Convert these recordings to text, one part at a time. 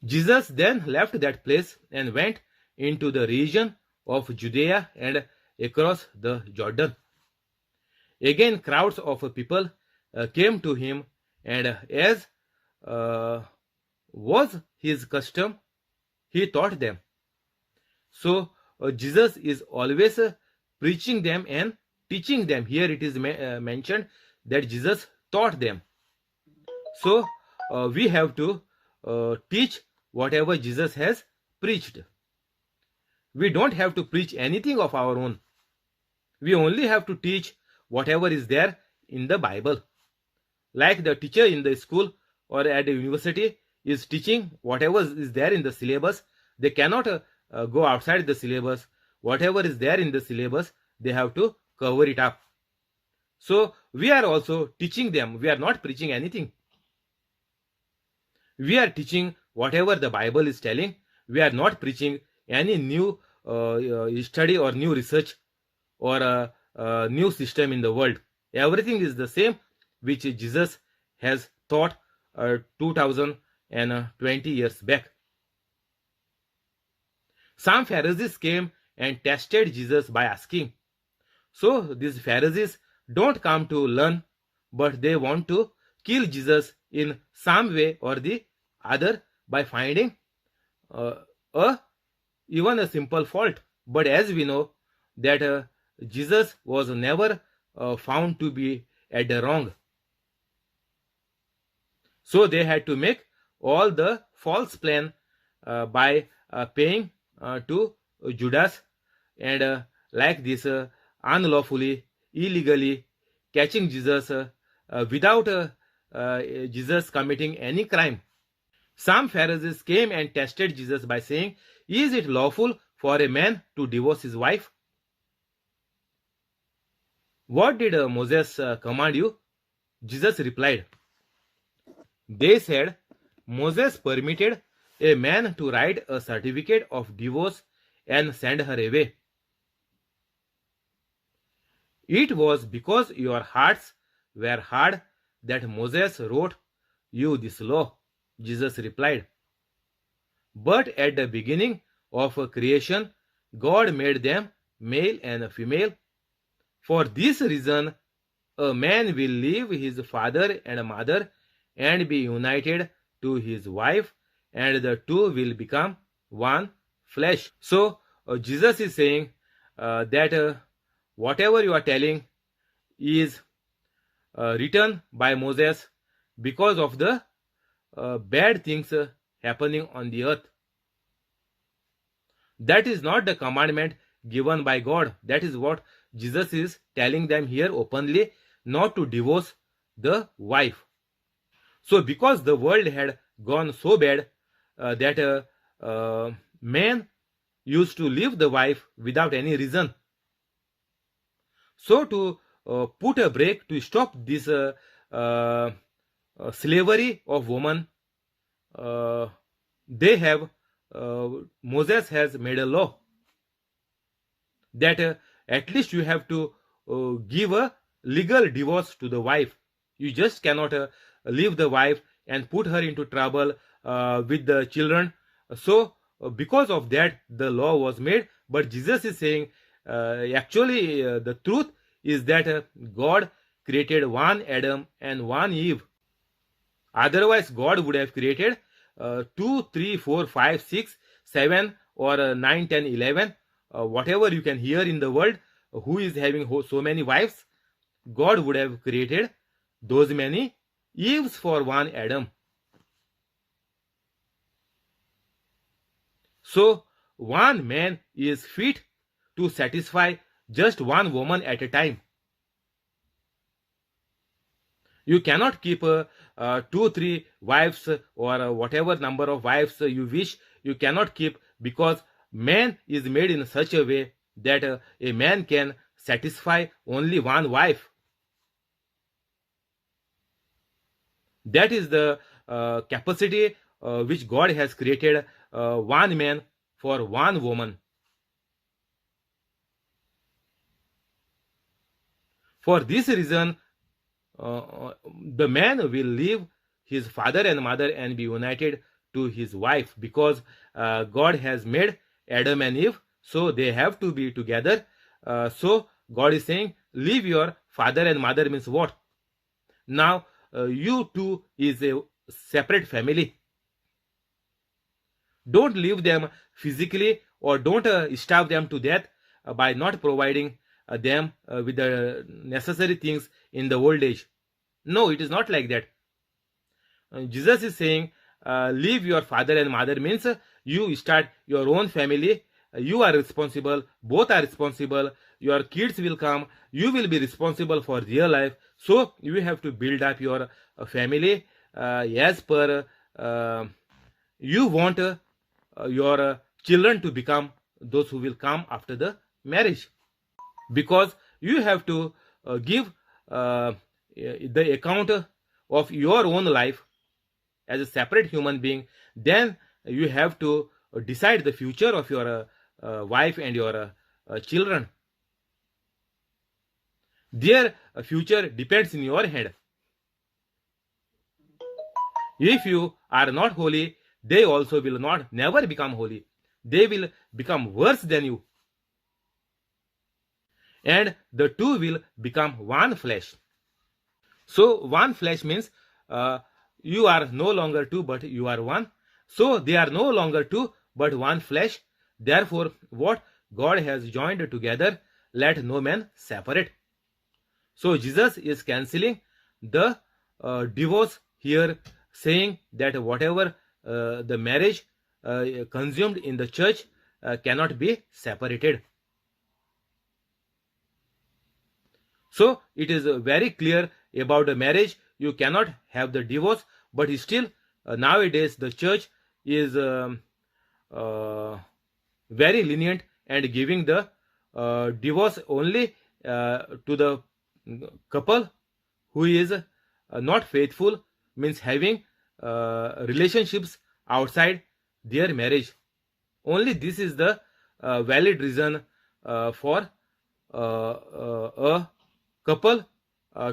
Jesus then left that place and went into the region of Judea and across the Jordan. Again, crowds of people came to him, and as uh, was his custom, he taught them. So, Jesus is always preaching them and teaching them. Here it is mentioned that Jesus taught them. So, we have to teach whatever Jesus has preached. We don't have to preach anything of our own. We only have to teach whatever is there in the Bible. Like the teacher in the school or at the university is teaching whatever is there in the syllabus. They cannot go outside the syllabus. Whatever is there in the syllabus, they have to cover it up. So we are also teaching them. We are not preaching anything. We are teaching whatever the Bible is telling. We are not preaching any new study or new research or a new system in the world. Everything is the same which Jesus has taught 2020 years back. Some Pharisees came and tested Jesus by asking. So these Pharisees don't come to learn, but they want to kill Jesus in some way or the other by finding even a simple fault. But as we know that Jesus was never found to be at the wrong. So they had to make all the false plan by paying to Judas, and like this unlawfully, illegally catching Jesus without Jesus committing any crime. Some Pharisees came and tested Jesus by saying, "Is it lawful for a man to divorce his wife?" What did Moses command you? Jesus replied. They said, Moses permitted a man to write a certificate of divorce and send her away. It was because your hearts were hard that Moses wrote you this law, Jesus replied. But at the beginning of creation, God made them male and female. For this reason, a man will leave his father and mother and be united to his wife, and the two will become one flesh. So, Jesus is saying that whatever you are telling is written by Moses because of the bad things happening on the earth. That is not the commandment given by God. That is what Jesus is telling them here openly, not to divorce the wife. So because the world had gone so bad that man used to leave the wife without any reason. So to put a break, to stop this slavery of woman, they have Moses has made a law that at least you have to give a legal divorce to the wife. You just cannot leave the wife and put her into trouble with the children. So because of that, the law was made. But Jesus is saying actually the truth is that God created one Adam and one Eve. Otherwise, God would have created 2, 3, 4, 5, 6, 7 or 9, 10, 11, whatever you can hear in the world, who is having so many wives. God would have created those many Eves for one Adam. So one man is fit to satisfy just one woman at a time. You cannot keep 2, 3 wives or whatever number of wives you wish. You cannot keep, because man is made in such a way that a man can satisfy only one wife. That is the capacity which God has created, one man for one woman. For this reason, the man will leave his father and mother and be united to his wife, because God has made Adam and Eve, so they have to be together. So God is saying, leave your father and mother, means what? Now you two is a separate family. Don't leave them physically, or don't starve them to death by not providing them with the necessary things in the old age. No, it is not like that. Jesus is saying, leave your father and mother, means you start your own family. You are responsible, both are responsible. Your kids will come, you will be responsible for their life. So you have to build up your family as per you want your children to become those who will come after the marriage, because you have to give the account of your own life as a separate human being. Then you have to decide the future of your wife and your children. Their future depends in your hand. If you are not holy, they also will not never become holy. They will become worse than you, and the two will become one flesh. So one flesh means you are no longer two, but you are one. So they are no longer two, but one flesh. Therefore, what God has joined together, let no man separate. So Jesus is cancelling the divorce here, saying that whatever the marriage consumed in the church cannot be separated. So it is very clear about the marriage. You cannot have the divorce, but still nowadays the church is very lenient and giving the divorce only to the couple who is not faithful, means having relationships outside their marriage. Only this is the valid reason for a couple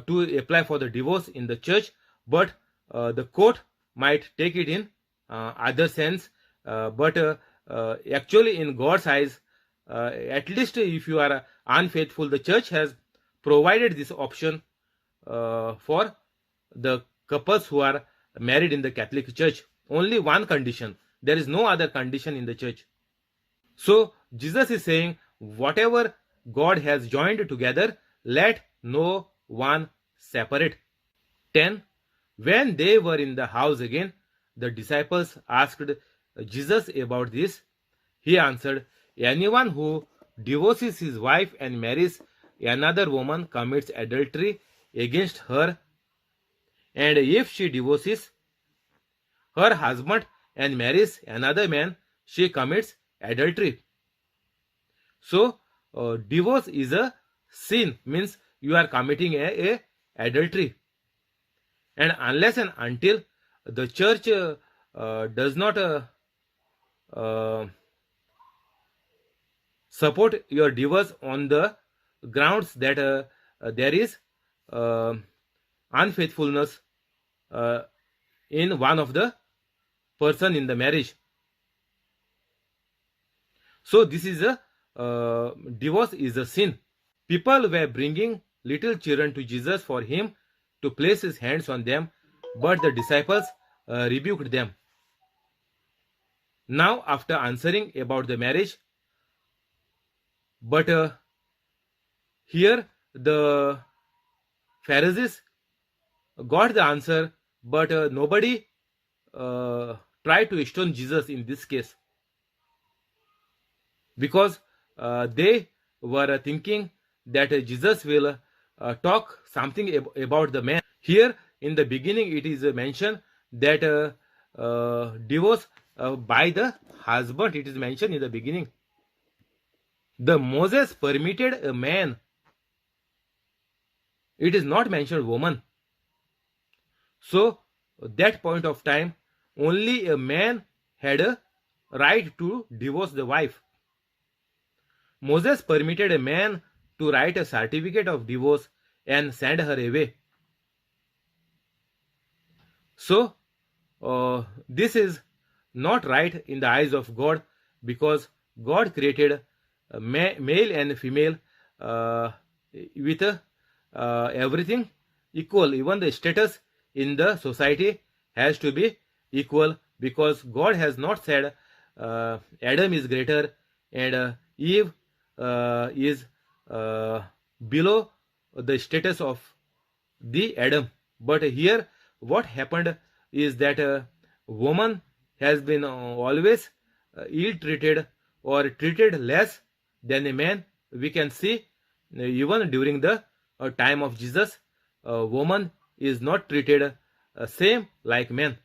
to apply for the divorce in the church, but the court might take it in other sense. But actually in God's eyes, at least if you are unfaithful, the church has provided this option for the couples who are married in the Catholic Church. Only one condition. There is no other condition in the church. So Jesus is saying, whatever God has joined together, let no one separate. 10. When they were in the house again, the disciples asked Jesus about this. He answered, anyone who divorces his wife and marries another woman commits adultery against her. And if she divorces her husband and marries another man, she commits adultery. So divorce is a sin, means you are committing a adultery. And unless and until the church does not support your divorce on the grounds that there is unfaithfulness in one of the person in the marriage. So this is a divorce is a sin. People were bringing little children to Jesus for him to place his hands on them, but the disciples rebuked them. Now, after answering about the marriage, but here the Pharisees got the answer, but nobody tried to stone Jesus in this case, because they were thinking that Jesus will talk something about the man. Here in the beginning it is mentioned that divorce by the husband, it is mentioned in the beginning. The Moses permitted a man. It is not mentioned woman. So that point of time only a man had a right to divorce the wife. Moses permitted a man to write a certificate of divorce and send her away. So this is not right in the eyes of God, because God created male and female with everything equal. Even the status in the society has to be equal, because God has not said Adam is greater and Eve is below the status of the Adam. But here what happened is that woman has been always ill-treated or treated less than a man. We can see even during the time of Jesus, woman is not treated same like men.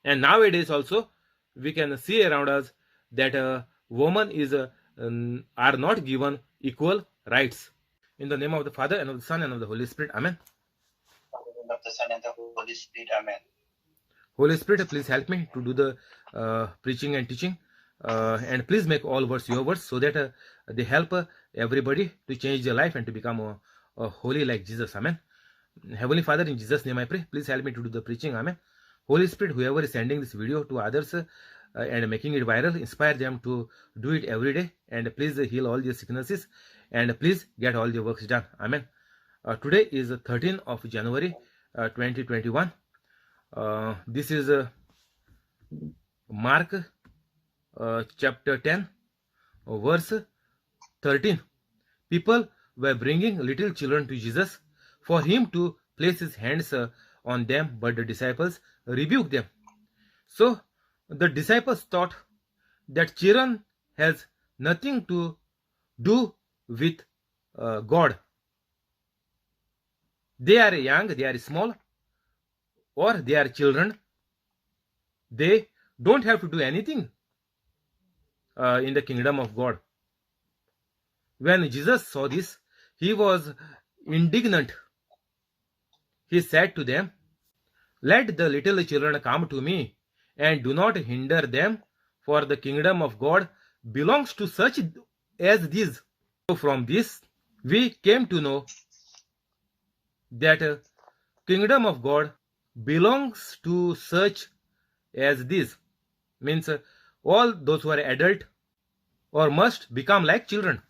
And nowadays also we can see around us that woman is are not given equal rights. In the name of the Father, and of the Son, and of the Holy Spirit. Amen. Of the Son and the Holy Spirit. Amen. Holy Spirit, please help me to do the preaching and teaching, and please make all words your words, so that they help everybody to change their life and to become holy like Jesus. Amen. Heavenly Father, in Jesus' name I pray, please help me to do the preaching. Amen. Holy Spirit, whoever is sending this video to others and making it viral, inspire them to do it every day, and please heal all their sicknesses, and please get all their works done. Amen. Today is the 13th of January 2021. This is Mark chapter 10, verse 13. People were bringing little children to Jesus for him to place his hands on them, but the disciples rebuked them. So the disciples thought that children has nothing to do with God. They are young, they are small, or they are children. They don't have to do anything in the kingdom of God. When Jesus saw this, he was indignant. He said to them, "Let the little children come to me, and do not hinder them, for the kingdom of God belongs to such as these." So from this, we came to know that kingdom of God belongs to such as these. Means all those who are adult or must become like children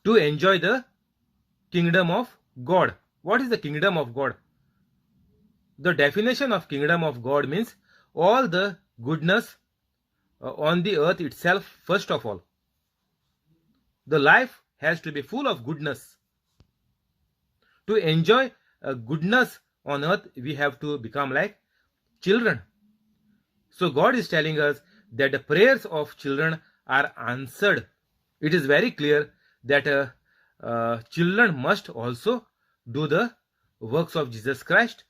to enjoy the kingdom of God. What is the kingdom of God? The definition of kingdom of God means all the goodness on the earth itself. First of all, the life has to be full of goodness. To enjoy goodness on earth, we have to become like children. So God is telling us that the prayers of children are answered. It is very clear that children must also do the works of Jesus Christ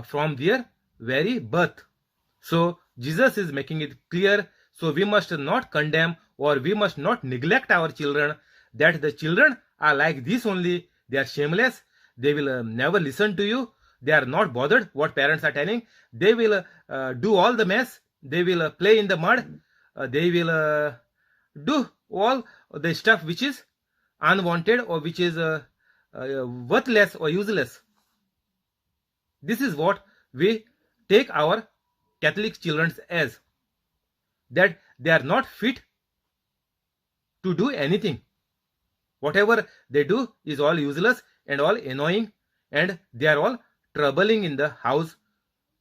from their very birth. So Jesus is making it clear. So we must not condemn, or we must not neglect our children, that the children are like this only. They are shameless. They will never listen to you. They are not bothered what parents are telling. They will do all the mess. They will play in the mud. They will do all the stuff which is unwanted, or which is worthless or useless. This is what we take our Catholic children as, that they are not fit to do anything. Whatever they do is all useless and all annoying, and they are all troubling in the house.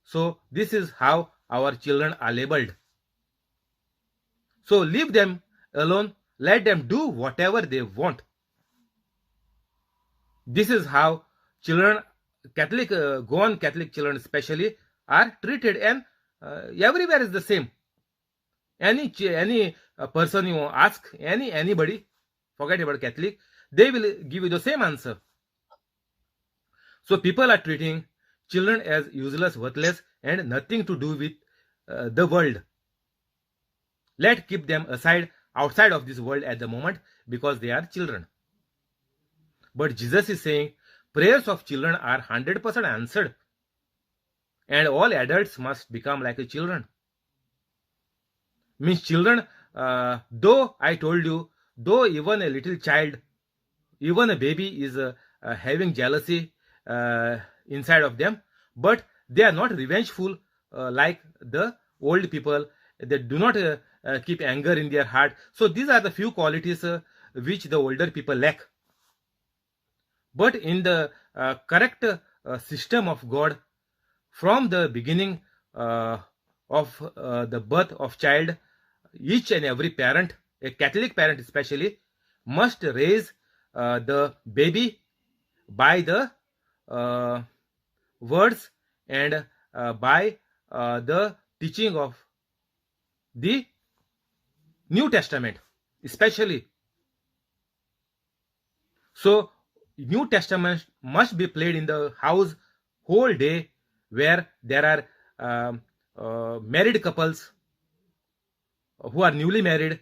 So this is how our children are labeled. So leave them alone. Let them do whatever they want. This is how children, Catholic, Goan Catholic children especially, are treated, and everywhere is the same. Any person you ask, anybody, forget about Catholic, they will give you the same answer. So people are treating children as useless, worthless, and nothing to do with the world. Let's keep them aside, outside of this world at the moment, because they are children. But Jesus is saying prayers of children are 100% answered, and all adults must become like children. Means children, though I told you, though even a little child, even a baby is having jealousy inside of them, but they are not revengeful like the old people. They do not keep anger in their heart. So these are the few qualities which the older people lack. But in the correct system of God, from the beginning of the birth of child, each and every parent, a Catholic parent especially, must raise the baby by the uh, words and by the teaching of the New Testament, especially. So, New Testament must be played in the house whole day, where there are married couples who are newly married,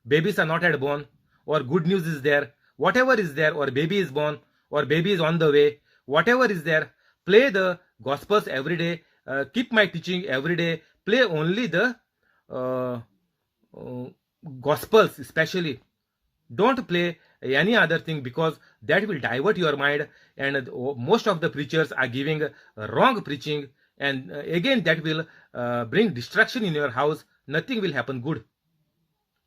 babies are not yet born, or good news is there, whatever is there, or baby is born, or baby is on the way, whatever is there, play the Gospels every day, keep my teaching every day, play only the uh, uh, Gospels especially. Don't play any other thing, because that will divert your mind, and most of the preachers are giving wrong preaching, and again that will bring distraction in your house. Nothing will happen good.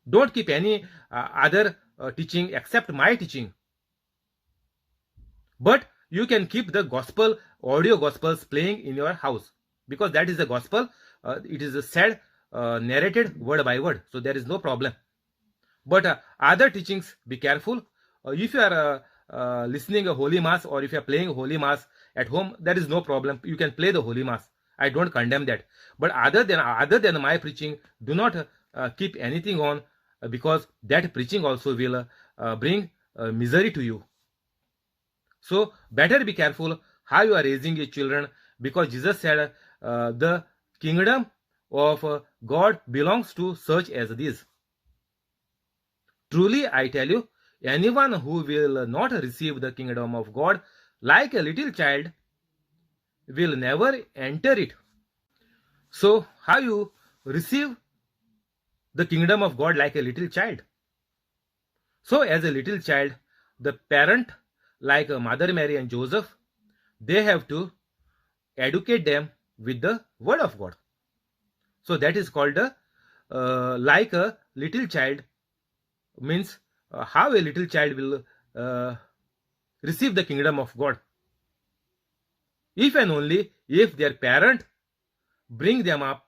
Don't keep any other teaching except my teaching. But you can keep the gospel, audio gospels playing in your house, because that is the gospel. It is said, narrated word by word, so there is no problem. But other teachings, be careful. If you are listening a holy mass, or if you are playing holy mass at home, there is no problem. You can play the holy mass. I don't condemn that. But other than my preaching, do not keep anything on, because that preaching also will bring misery to you. So better be careful how you are raising your children, because Jesus said the kingdom of God belongs to such as these. Truly, I tell you, anyone who will not receive the kingdom of God like a little child will never enter it. So, how you receive the kingdom of God like a little child? So, as a little child, the parent, like Mother Mary and Joseph, they have to educate them with the word of God. So that is called like a little child, means how a little child will receive the kingdom of God. If and only if their parent bring them up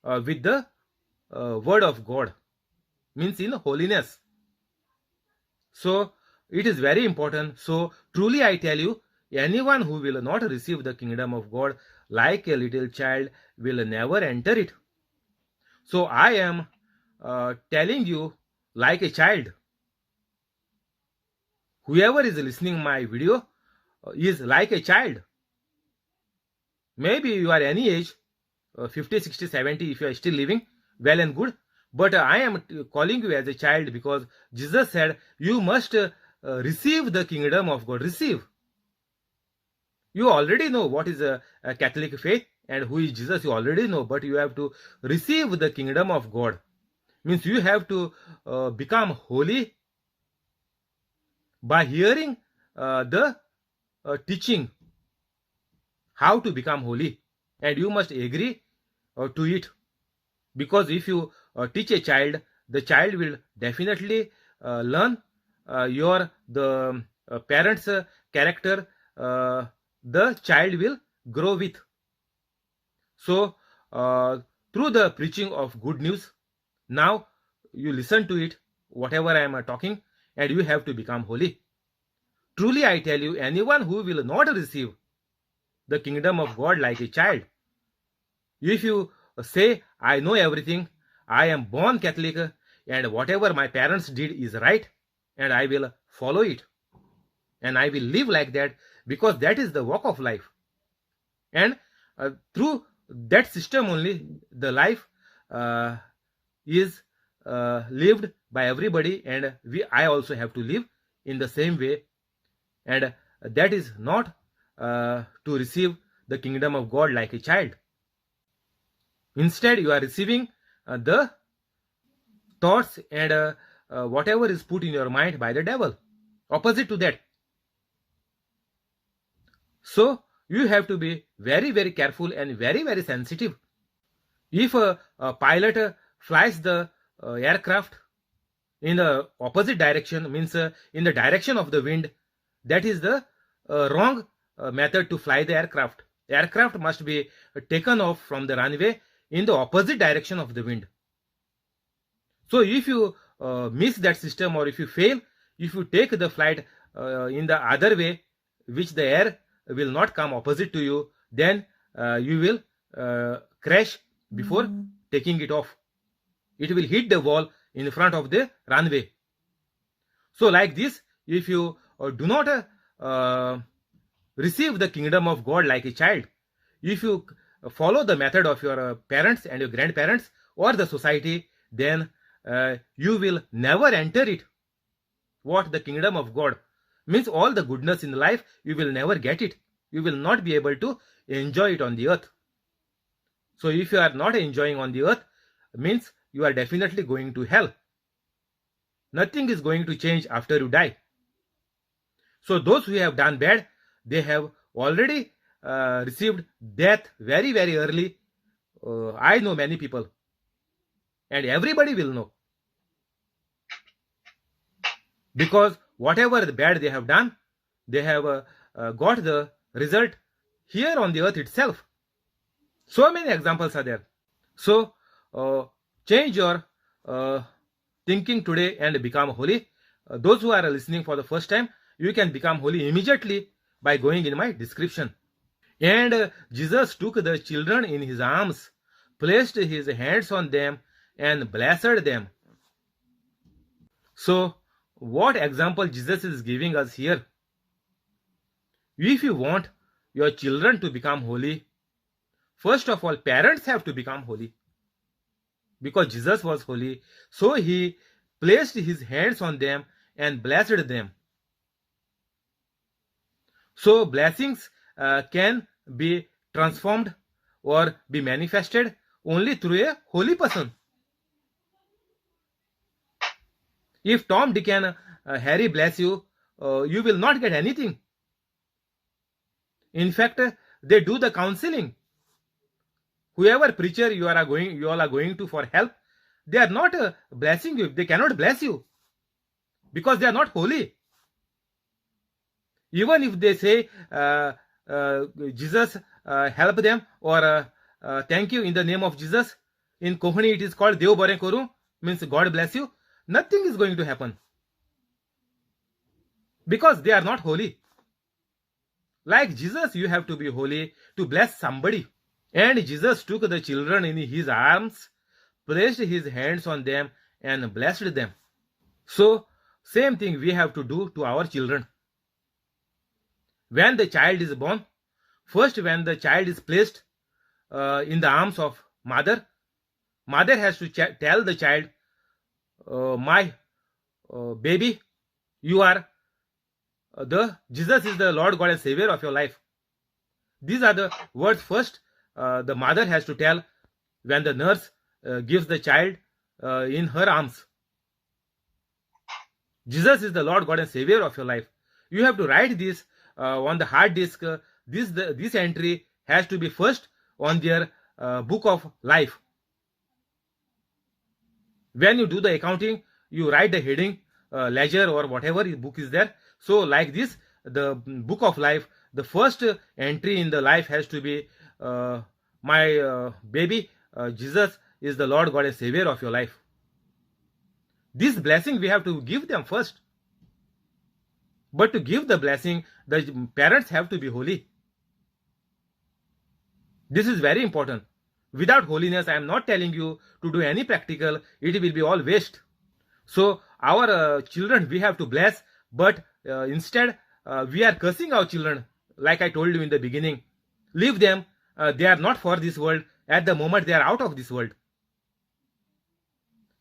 with the word of God, means in holiness. So it is very important. So truly I tell you, anyone who will not receive the kingdom of God like a little child will never enter it. So I am telling you like a child. Whoever is listening my video is like a child. Maybe you are any age, 50, 60, 70, if you are still living, well and good. But I am calling you as a child, because Jesus said you must receive the kingdom of God. Receive. You already know what is a Catholic faith and who is Jesus. You already know, but you have to receive the kingdom of God. Means you have to become holy by hearing the teaching how to become holy, and you must agree to it. Because if you teach a child, the child will definitely learn the parents' character. The child will grow with. So through the preaching of good news, now you listen to it, whatever I am talking, and you have to become holy. Truly I tell you, anyone who will not receive the kingdom of God like a child, if you say, I know everything, I am born Catholic, and whatever my parents did is right, and I will follow it, and I will live like that, because that is the walk of life. And through that system only, the life is lived by everybody, and I also have to live in the same way. And that is not to receive the kingdom of God like a child. Instead, you are receiving the thoughts and whatever is put in your mind by the devil, opposite to that. So you have to be very, very careful and very, very sensitive. If a pilot flies the aircraft in the opposite direction, means in the direction of the wind, that is the wrong method to fly the aircraft. Aircraft must be taken off from the runway in the opposite direction of the wind. So if you miss that system, or if you fail, if you take the flight in the other way, which the air will not come opposite to you, then you will crash before taking it off. It will hit the wall in front of the runway. So like this, if you do not receive the kingdom of God like a child, if you follow the method of your parents and your grandparents or the society, then you will never enter it. What? The kingdom of God means all the goodness in life, you will never get it. You will not be able to enjoy it on the earth. So if you are not enjoying on the earth, means you are definitely going to hell. Nothing is going to change after you die. So those who have done bad, they have already received death very, very early. I know many people, and everybody will know, because whatever the bad they have done, they have got the result here on the earth itself. So many examples are there. So change your thinking today and become holy. Those who are listening for the first time, you can become holy immediately by going in my description. And Jesus took the children in his arms, placed his hands on them, and blessed them. So what example Jesus is giving us here? If you want your children to become holy, first of all, parents have to become holy. Because Jesus was holy, so he placed his hands on them and blessed them. So blessings can be transformed or be manifested only through a holy person. If Tom, Dick and Harry bless you, you will not get anything. In fact, they do the counseling. Whoever preacher you all are going to for help, they are not blessing you. They cannot bless you because they are not holy. Even if they say Jesus help them, or thank you in the name of Jesus, in Kohani it is called Dev Bare Koru, means God bless you, nothing is going to happen because they are not holy. Like Jesus, you have to be holy to bless somebody. And Jesus took the children in his arms, placed his hands on them, and blessed them. So same thing we have to do to our children. When the child is born, first when the child is placed in the arms of mother, mother has to tell the child, my baby, you are Jesus is the Lord God and Savior of your life. These are the words first the mother has to tell when the nurse gives the child in her arms. Jesus is the Lord God and Savior of your life. You have to write this on the hard disk. This entry has to be first on their book of life. When you do the accounting, you write the heading, ledger or whatever book is there. So like this, the book of life, the first entry in the life has to be my baby, Jesus is the Lord God and Savior of your life. This blessing we have to give them first. But to give the blessing, the parents have to be holy. This is very important. Without holiness, I am not telling you to do any practical, it will be all waste. So our children we have to bless, but instead we are cursing our children. Like I told you in the beginning, leave them, they are not for this world. At the moment they are out of this world.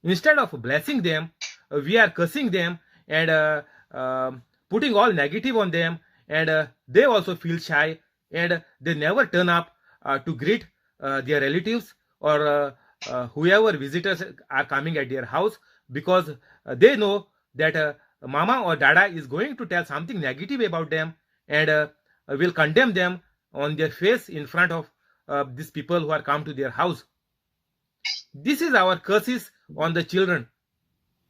Instead of blessing them, we are cursing them and putting all negative on them, and they also feel shy and they never turn up to greet their relatives or whoever visitors are coming at their house, because they know that mama or dada is going to tell something negative about them and will condemn them on their face in front of these people who are come to their house. This is our curses on the children.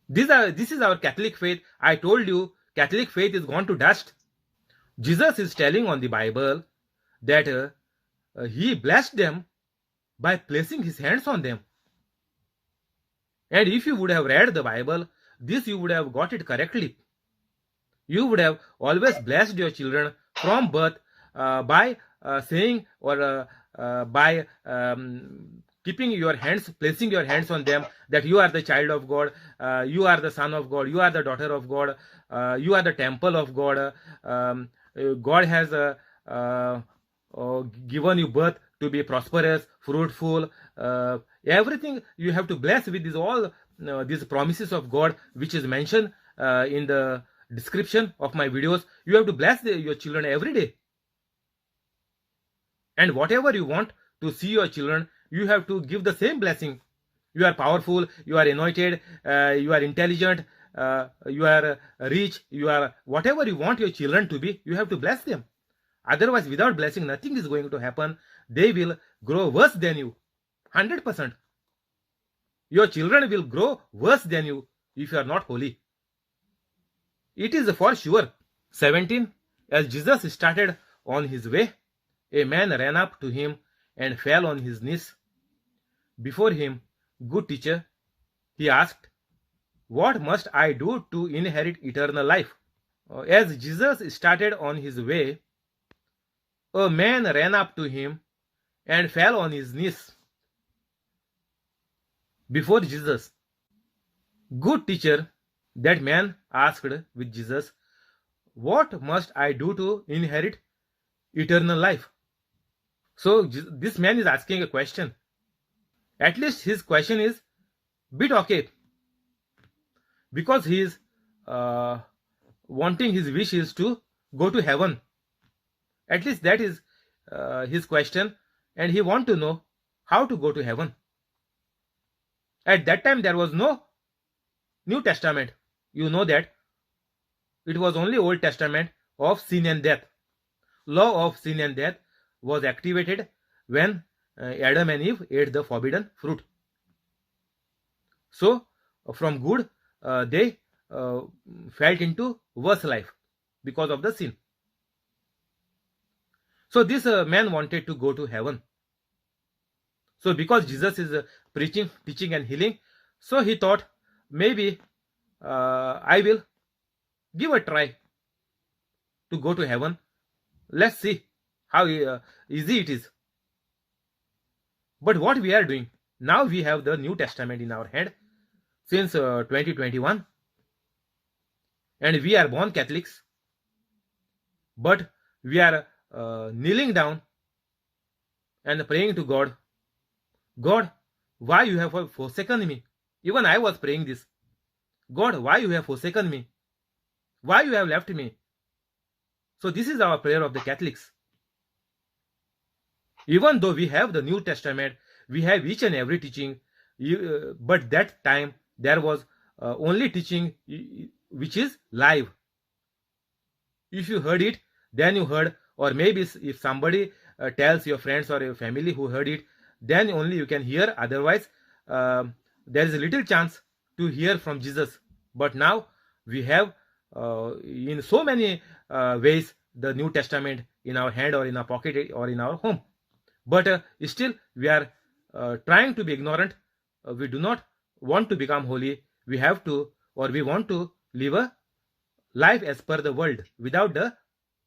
This is our Catholic faith. I told you, Catholic faith is gone to dust. Jesus is telling on the Bible that he blessed them by placing his hands on them. And if you would have read the Bible, this you would have got it correctly. You would have always blessed your children from birth by saying or by keeping your hands, placing your hands on them, that you are the child of God, you are the son of God, you are the daughter of God, you are the temple of God. God has given you birth to be prosperous, fruitful. Everything you have to bless with these promises of God, which is mentioned in the description of my videos. You have to bless your children every day. And whatever you want to see your children, you have to give the same blessing. You are powerful, you are anointed, you are intelligent, you are rich, you are whatever you want your children to be, you have to bless them. Otherwise, without blessing, nothing is going to happen. They will grow worse than you. 100%. Your children will grow worse than you if you are not holy. It is for sure. 17. As Jesus started on his way, a man ran up to him and fell on his knees before him. Good teacher, he asked, what must I do to inherit eternal life? As Jesus started on his way, a man ran up to him and fell on his knees before Jesus. Good teacher, that man asked with Jesus, what must I do to inherit eternal life? So this man is asking a question. At least his question is bit okay, because he is wanting, his wish is to go to heaven. At least that is his question, and he want to know how to go to heaven. At that time there was no New Testament. You know that it was only Old Testament of sin and death. Law of sin and death was activated when Adam and Eve ate the forbidden fruit. So from good they fell into worse life because of the sin. So this man wanted to go to heaven. So because Jesus is preaching, teaching and healing, so he thought, maybe I will give a try to go to heaven. Let's see how easy it is. But what we are doing, now we have the New Testament in our hand since 2021, and we are born Catholics, but we are kneeling down and praying to God. God, why you have forsaken me? Even I was praying this. God, why you have forsaken me? Why you have left me? So this is our prayer of the Catholics. Even though we have the New Testament, we have each and every teaching, but that time there was only teaching which is live. If you heard it, then you heard, or maybe if somebody tells your friends or your family who heard it, then only you can hear. Otherwise, there is a little chance to hear from Jesus. But now we have in so many ways the New Testament in our hand or in our pocket or in our home. But still we are trying to be ignorant. We do not want to become holy. We have to, or we want to live a life as per the world without the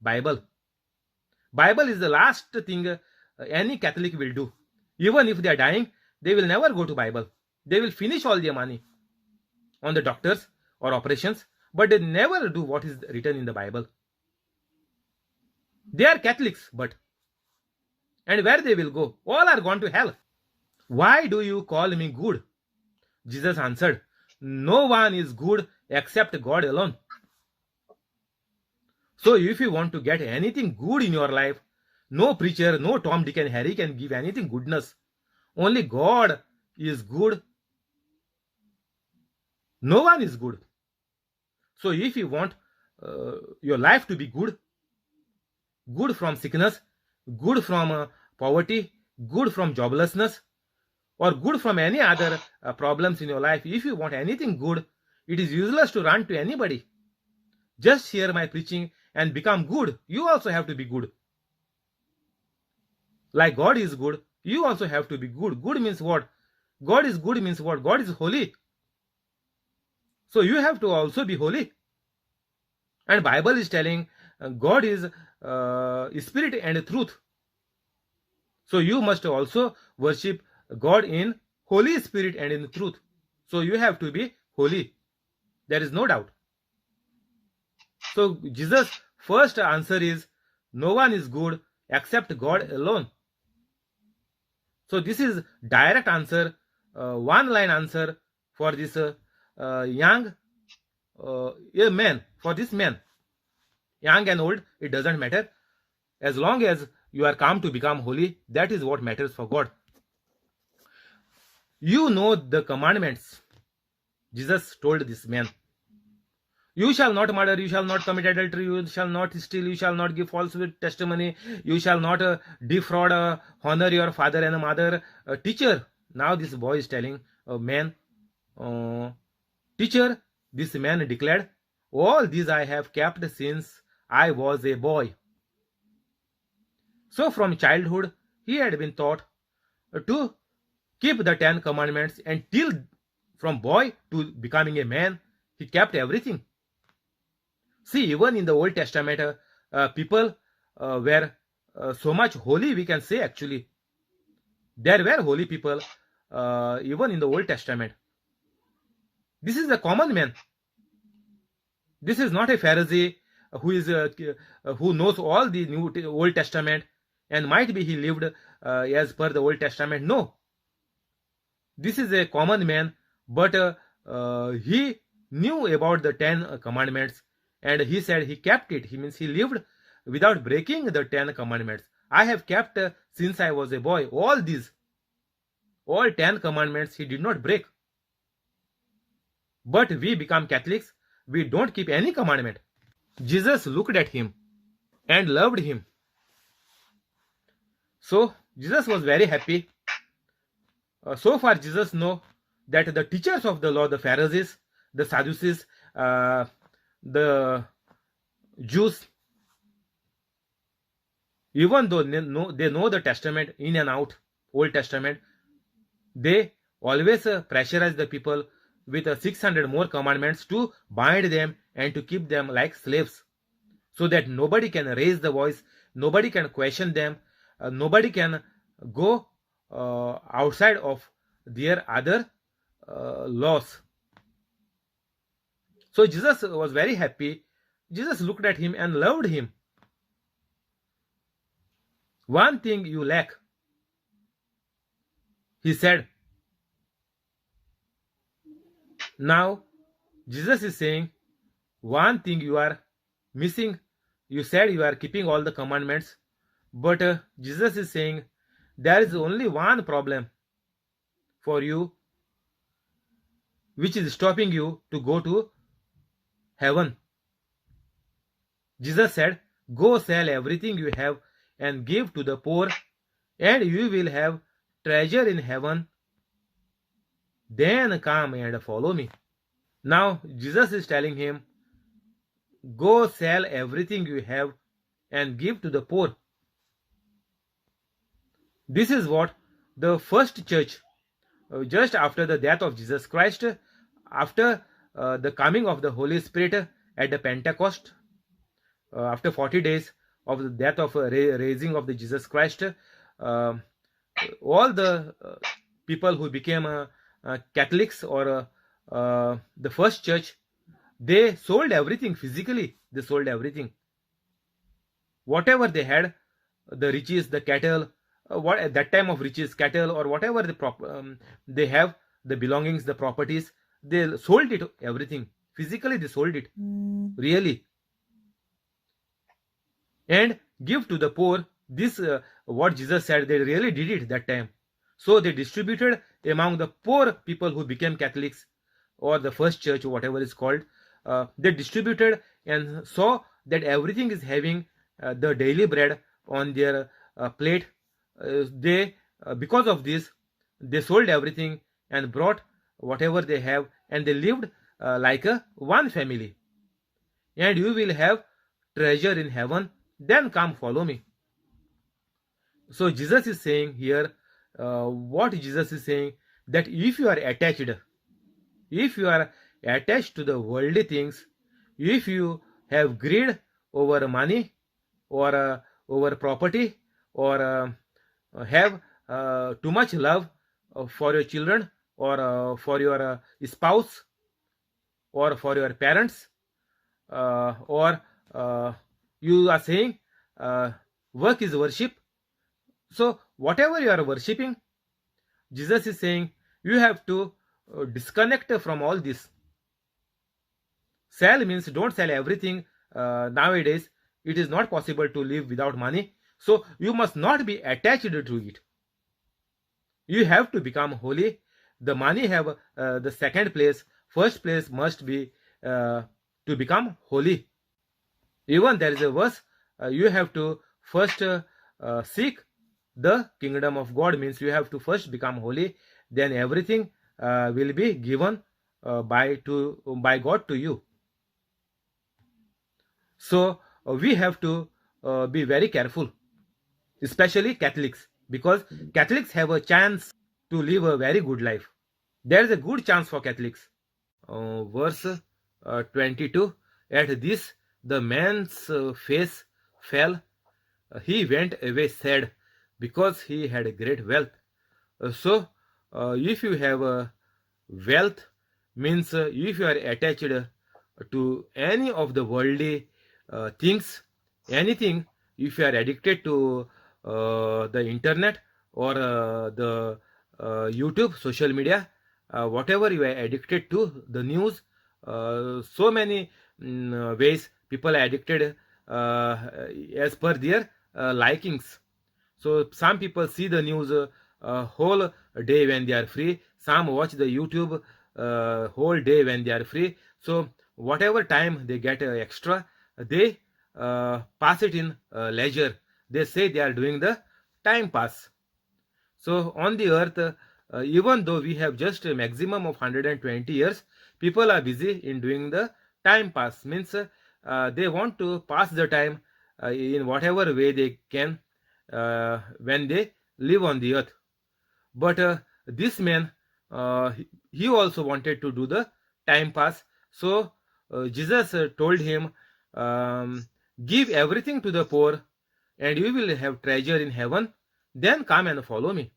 Bible. Bible is the last thing any Catholic will do. Even if they are dying, they will never go to Bible. They will finish all their money on the doctors or operations, but they never do what is written in the Bible. They are Catholics, but and where they will go? All are gone to hell. Why do you call me good? Jesus answered, no one is good except God alone. So if you want to get anything good in your life, no preacher, no Tom, Dick and Harry can give anything goodness. Only God is good. No one is good. So if you want your life to be good, good from sickness, good from poverty, good from joblessness, or good from any other problems in your life. If you want anything good, it is useless to run to anybody. Just hear my preaching and become good. You also have to be good. Like God is good, you also have to be good. Good means what? God is good means what? God is holy. So you have to also be holy. And Bible is telling God is spirit and truth. So you must also worship God in Holy Spirit and in truth. So you have to be holy. There is no doubt. So Jesus' first answer is, no one is good except God alone. So this is direct answer, one line answer for this young man, for this man. Young and old, it doesn't matter. As long as you are come to become holy, that is what matters for God. You know the commandments. Jesus told this man. You shall not murder, you shall not commit adultery, you shall not steal, you shall not give false testimony, you shall not defraud, honor your father and mother. Teacher, now this boy is telling a man, teacher, this man declared, all these I have kept since I was a boy. So from childhood, he had been taught to keep the 10 commandments, and till from boy to becoming a man, he kept everything. See, even in the Old Testament, people were so much holy, we can say actually. There were holy people even in the Old Testament. This is a common man. This is not a Pharisee who knows all the Old Testament, and might be he lived as per the Old Testament. No. This is a common man, but he knew about the 10 commandments, and he said he kept it. He means he lived without breaking the 10 commandments. I have kept since I was a boy. All 10 commandments he did not break. But we become Catholics, we don't keep any commandment. Jesus looked at him and loved him. So Jesus was very happy. So far Jesus know that the teachers of the law, the Pharisees, the Sadducees, the Jews, even though they know the Testament in and out, Old Testament, they always pressurize the people with 600 more commandments to bind them and to keep them like slaves, so that nobody can raise the voice, nobody can question them, nobody can go outside of their other laws. So Jesus was very happy. Jesus looked at him and loved him. One thing you lack, he said. Now Jesus is saying, one thing you are missing. You said you are keeping all the commandments, but Jesus is saying there is only one problem for you, which is stopping you to go to heaven. Jesus said, go sell everything you have and give to the poor, and you will have treasure in heaven. Then come and follow me. Now Jesus is telling him, go sell everything you have and give to the poor. This is what the first church, just after the death of Jesus Christ, after the coming of the Holy Spirit at the Pentecost, after 40 days of the death of raising of the Jesus Christ, all the people who became Catholics or the first church, they sold everything physically. They sold everything. Whatever they had, the riches, the cattle, what at that time of riches, cattle, or whatever they have, the belongings, the properties, they sold it, everything. Physically, they sold it. Really. And give to the poor. This, what Jesus said, they really did it that time. So they distributed among the poor people who became Catholics, or the first church, or whatever is called. They distributed and saw that everything is having the daily bread on their plate. They because of this, they sold everything and brought whatever they have, and they lived like a one family. And you will have treasure in heaven. Then come follow me. So Jesus is saying here, what Jesus is saying, that if you are attached to the worldly things, if you have greed over money, or over property, or have too much love for your children, or for your spouse, or for your parents, or you are saying work is worship. So whatever you are worshipping, Jesus is saying you have to disconnect from all this. Sell means don't sell everything. Nowadays it is not possible to live without money, so you must not be attached to it. You have to become holy. The money have the second place. First place must be to become holy. Even there is a verse, you have to first seek the kingdom of God, means you have to first become holy, then everything will be given by God to you. So we have to be very careful, especially Catholics, because Catholics have a chance to live a very good life. There is a good chance for Catholics. Verse 22, at this the man's face fell. He went away sad, because he had great wealth. So if you have wealth, means if you are attached to any of the worldly things, anything, if you are addicted to the internet, or the YouTube, social media, whatever you are addicted to, the news, so many ways people are addicted as per their likings. So some people see the news whole day when they are free. Some watch the YouTube whole day when they are free. So whatever time they get extra, they pass it in leisure. They say they are doing the time pass. So on the earth, even though we have just a maximum of 120 years, people are busy in doing the time pass. Means they want to pass the time in whatever way they can when they live on the earth. But this man, he also wanted to do the time pass. So Jesus told him, give everything to the poor, and you will have treasure in heaven. Then come and follow me.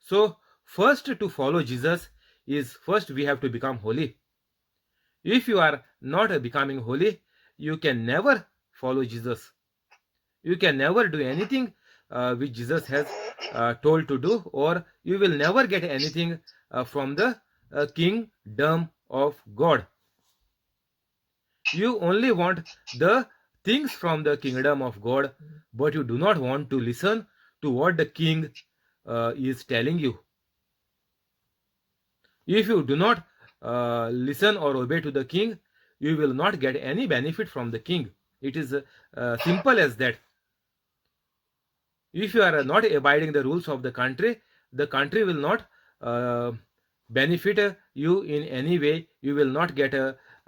So first, to follow Jesus is, first we have to become holy. If you are not becoming holy, you can never follow Jesus. You can never do anything which Jesus has told to do, or you will never get anything from the kingdom of God. You only want the things from the kingdom of God, but you do not want to listen to what the king is telling you. If you do not listen or obey to the king, you will not get any benefit from the king. It is simple as that. If you are not abiding the rules of the country will not benefit you in any way. You will not get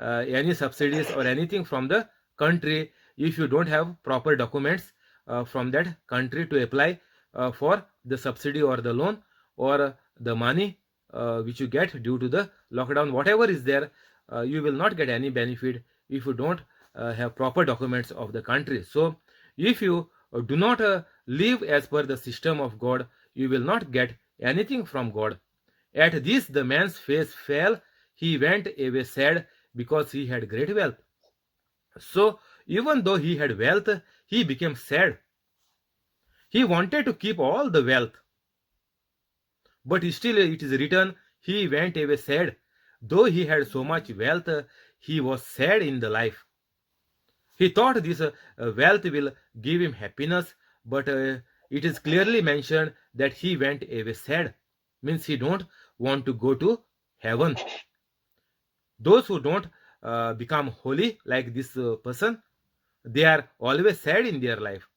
any subsidies or anything from the country if you don't have proper documents from that country to apply for the subsidy or the loan or the money which you get due to the lockdown. Whatever is there, you will not get any benefit if you don't have proper documents of the country. So if you do not live as per the system of God, you will not get anything from God. At this the man's face fell. He went away sad, because he had great wealth. So even though he had wealth, he became sad. He wanted to keep all the wealth, but still it is written, he went away sad. Though he had so much wealth, he was sad in the life. He thought this wealth will give him happiness, but it is clearly mentioned that he went away sad. Means he don't want to go to heaven. Those who don't become holy like this person, they are always sad in their life.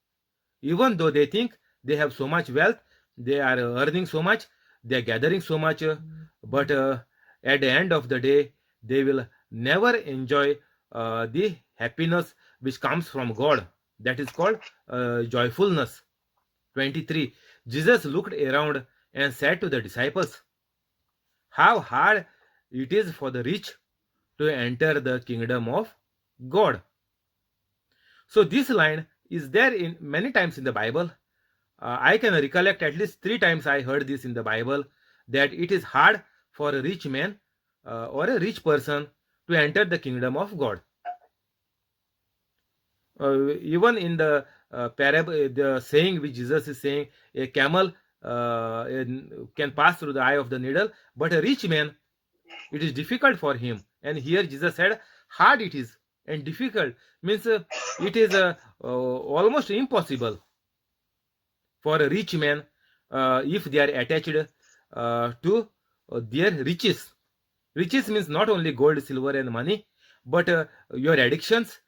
even though they think they have so much wealth, they are earning so much, they are gathering so much, but at the end of the day, they will never enjoy the happiness which comes from God. That is called joyfulness. 23. Jesus looked around and said to the disciples, how hard it is for the rich to enter the kingdom of God. So this line is there in many times in the Bible. I can recollect at least 3 times I heard this in the Bible, that it is hard for a rich man or a rich person to enter the kingdom of God. Even in the parable, the saying which Jesus is saying, a camel can pass through the eye of the needle, but a rich man, it is difficult for him. And here Jesus said, hard it is and difficult, means it is almost impossible for a rich man if they are attached to their riches. Riches means not only gold, silver, and money, but your addictions,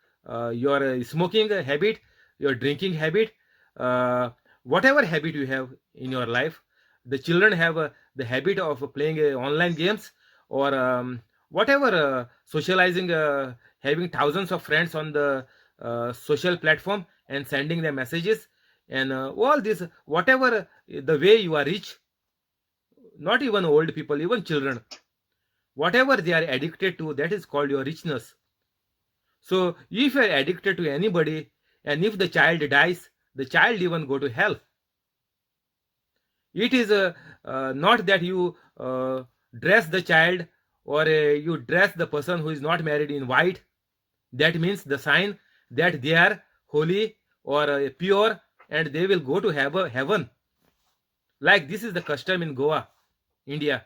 your smoking habit, your drinking habit, whatever habit you have in your life. The children have the habit of playing online games, or whatever, socializing, having thousands of friends on the social platform and sending them messages, and all this, whatever, the way you are rich, not even old people, even children, whatever they are addicted to, that is called your richness. So if you are addicted to anybody, and if the child dies, the child even go to hell. It is not that you dress the child, or you dress the person who is not married in white. That means the sign that they are holy or pure, and they will go to heaven. Like this is the custom in Goa, India.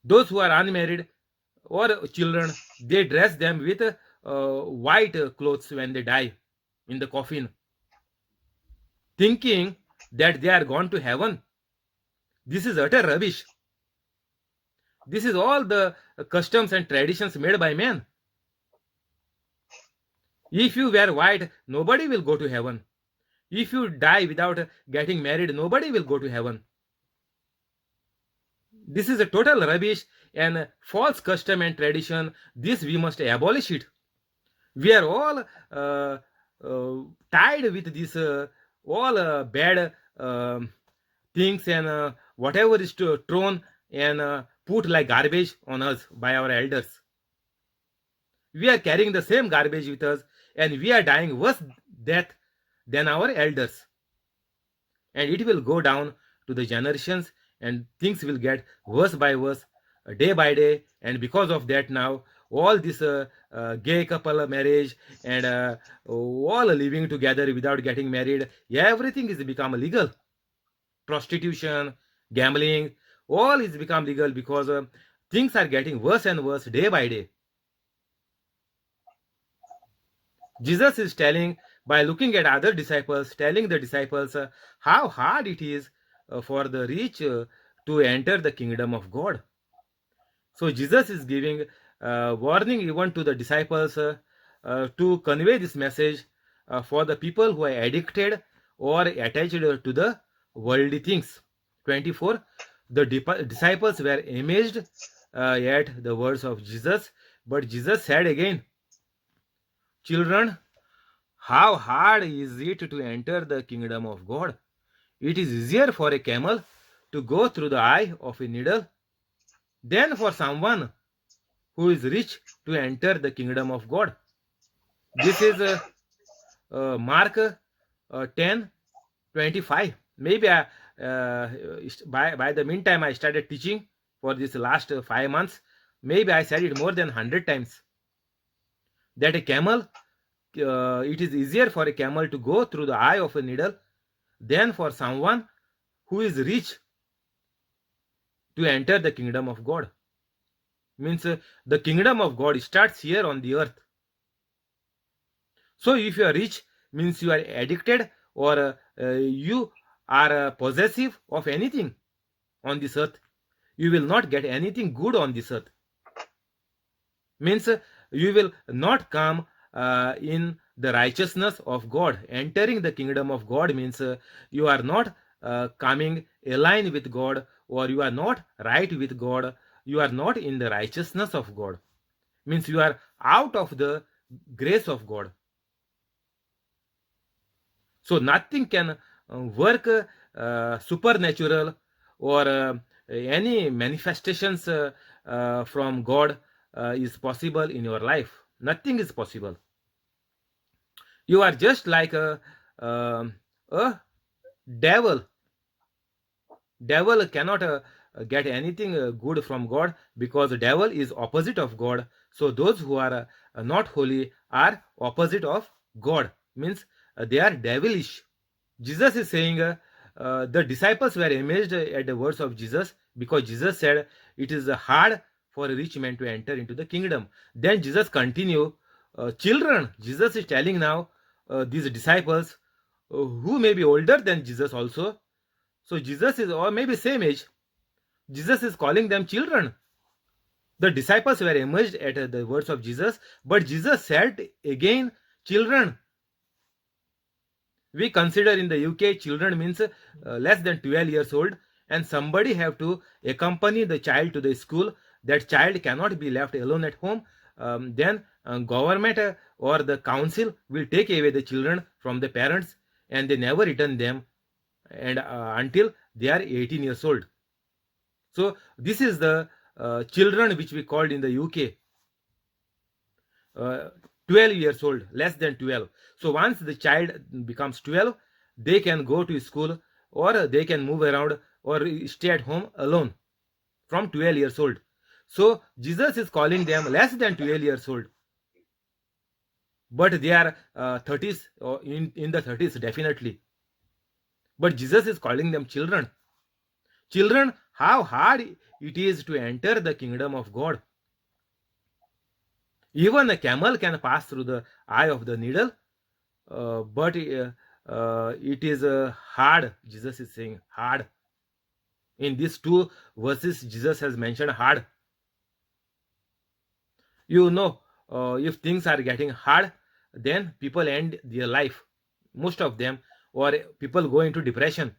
Those who are unmarried or children, they dress them with white clothes when they die in the coffin, thinking that they are gone to heaven. This is utter rubbish. This is all the customs and traditions made by man. If you wear white, nobody will go to heaven. If you die without getting married, nobody will go to heaven. This is a total rubbish and false custom and tradition. This we must abolish it. We are all tied with this all bad things, and whatever is thrown and put like garbage on us by our elders. We are carrying the same garbage with us, and we are dying worse death than our elders. And it will go down to the generations, and things will get worse by worse, day by day. And because of that, now all this gay couple marriage, and all living together without getting married, everything is become illegal. Prostitution, gambling, all is become legal, because things are getting worse and worse day by day. Jesus is telling, by looking at other disciples, telling the disciples how hard it is for the rich to enter the kingdom of God. So Jesus is giving warning even to the disciples to convey this message for the people who are addicted or attached to the worldly things. 24. The disciples were amazed at the words of Jesus, but Jesus said again, children, how hard is it to enter the kingdom of God? It is easier for a camel to go through the eye of a needle than for someone who is rich to enter the kingdom of God. This is Mark 10:25. Maybe by the meantime I started teaching for this last 5 months. Maybe I said it more than 100 times, that a camel, it is easier for a camel to go through the eye of a needle than for someone who is rich to enter the kingdom of God. Means the kingdom of God starts here on the earth. So if you are rich, means you are addicted, or you are possessive of anything on this earth, you will not get anything good on this earth. Means you will not come in the righteousness of God. Entering the kingdom of God means you are not coming aligned with God, or you are not right with God. You are not in the righteousness of God. Means you are out of the grace of God. So nothing can work supernatural or any manifestations from God is possible in your life. Nothing is possible. You are just like a devil. Devil cannot get anything good from God, because the devil is opposite of God. So those who are not holy are opposite of God. Means they are devilish. Jesus is saying the disciples were amazed at the words of Jesus, because Jesus said it is hard for a rich man to enter into the kingdom. Then Jesus continue, children, Jesus is telling now these disciples who may be older than Jesus also. So Jesus is, or maybe same age, Jesus is calling them children. The disciples were amazed at the words of Jesus, but Jesus said again, children. We consider in the UK children means less than 12 years old, and somebody have to accompany the child to the school. That child cannot be left alone at home. Then government or the council will take away the children from the parents, and they never return them, and until they are 18 years old. So this is the children which we called in the UK. 12 years old, less than 12. So once the child becomes 12, they can go to school, or they can move around, or stay at home alone from 12 years old. So Jesus is calling them less than 12 years old, but they are 30s, or in the 30s definitely. But Jesus is calling them children. Children, how hard it is to enter the kingdom of God. Even a camel can pass through the eye of the needle, but it is hard. Jesus is saying hard. In these two verses, Jesus has mentioned hard. You know, if things are getting hard, then people end their life, most of them, or people go into depression.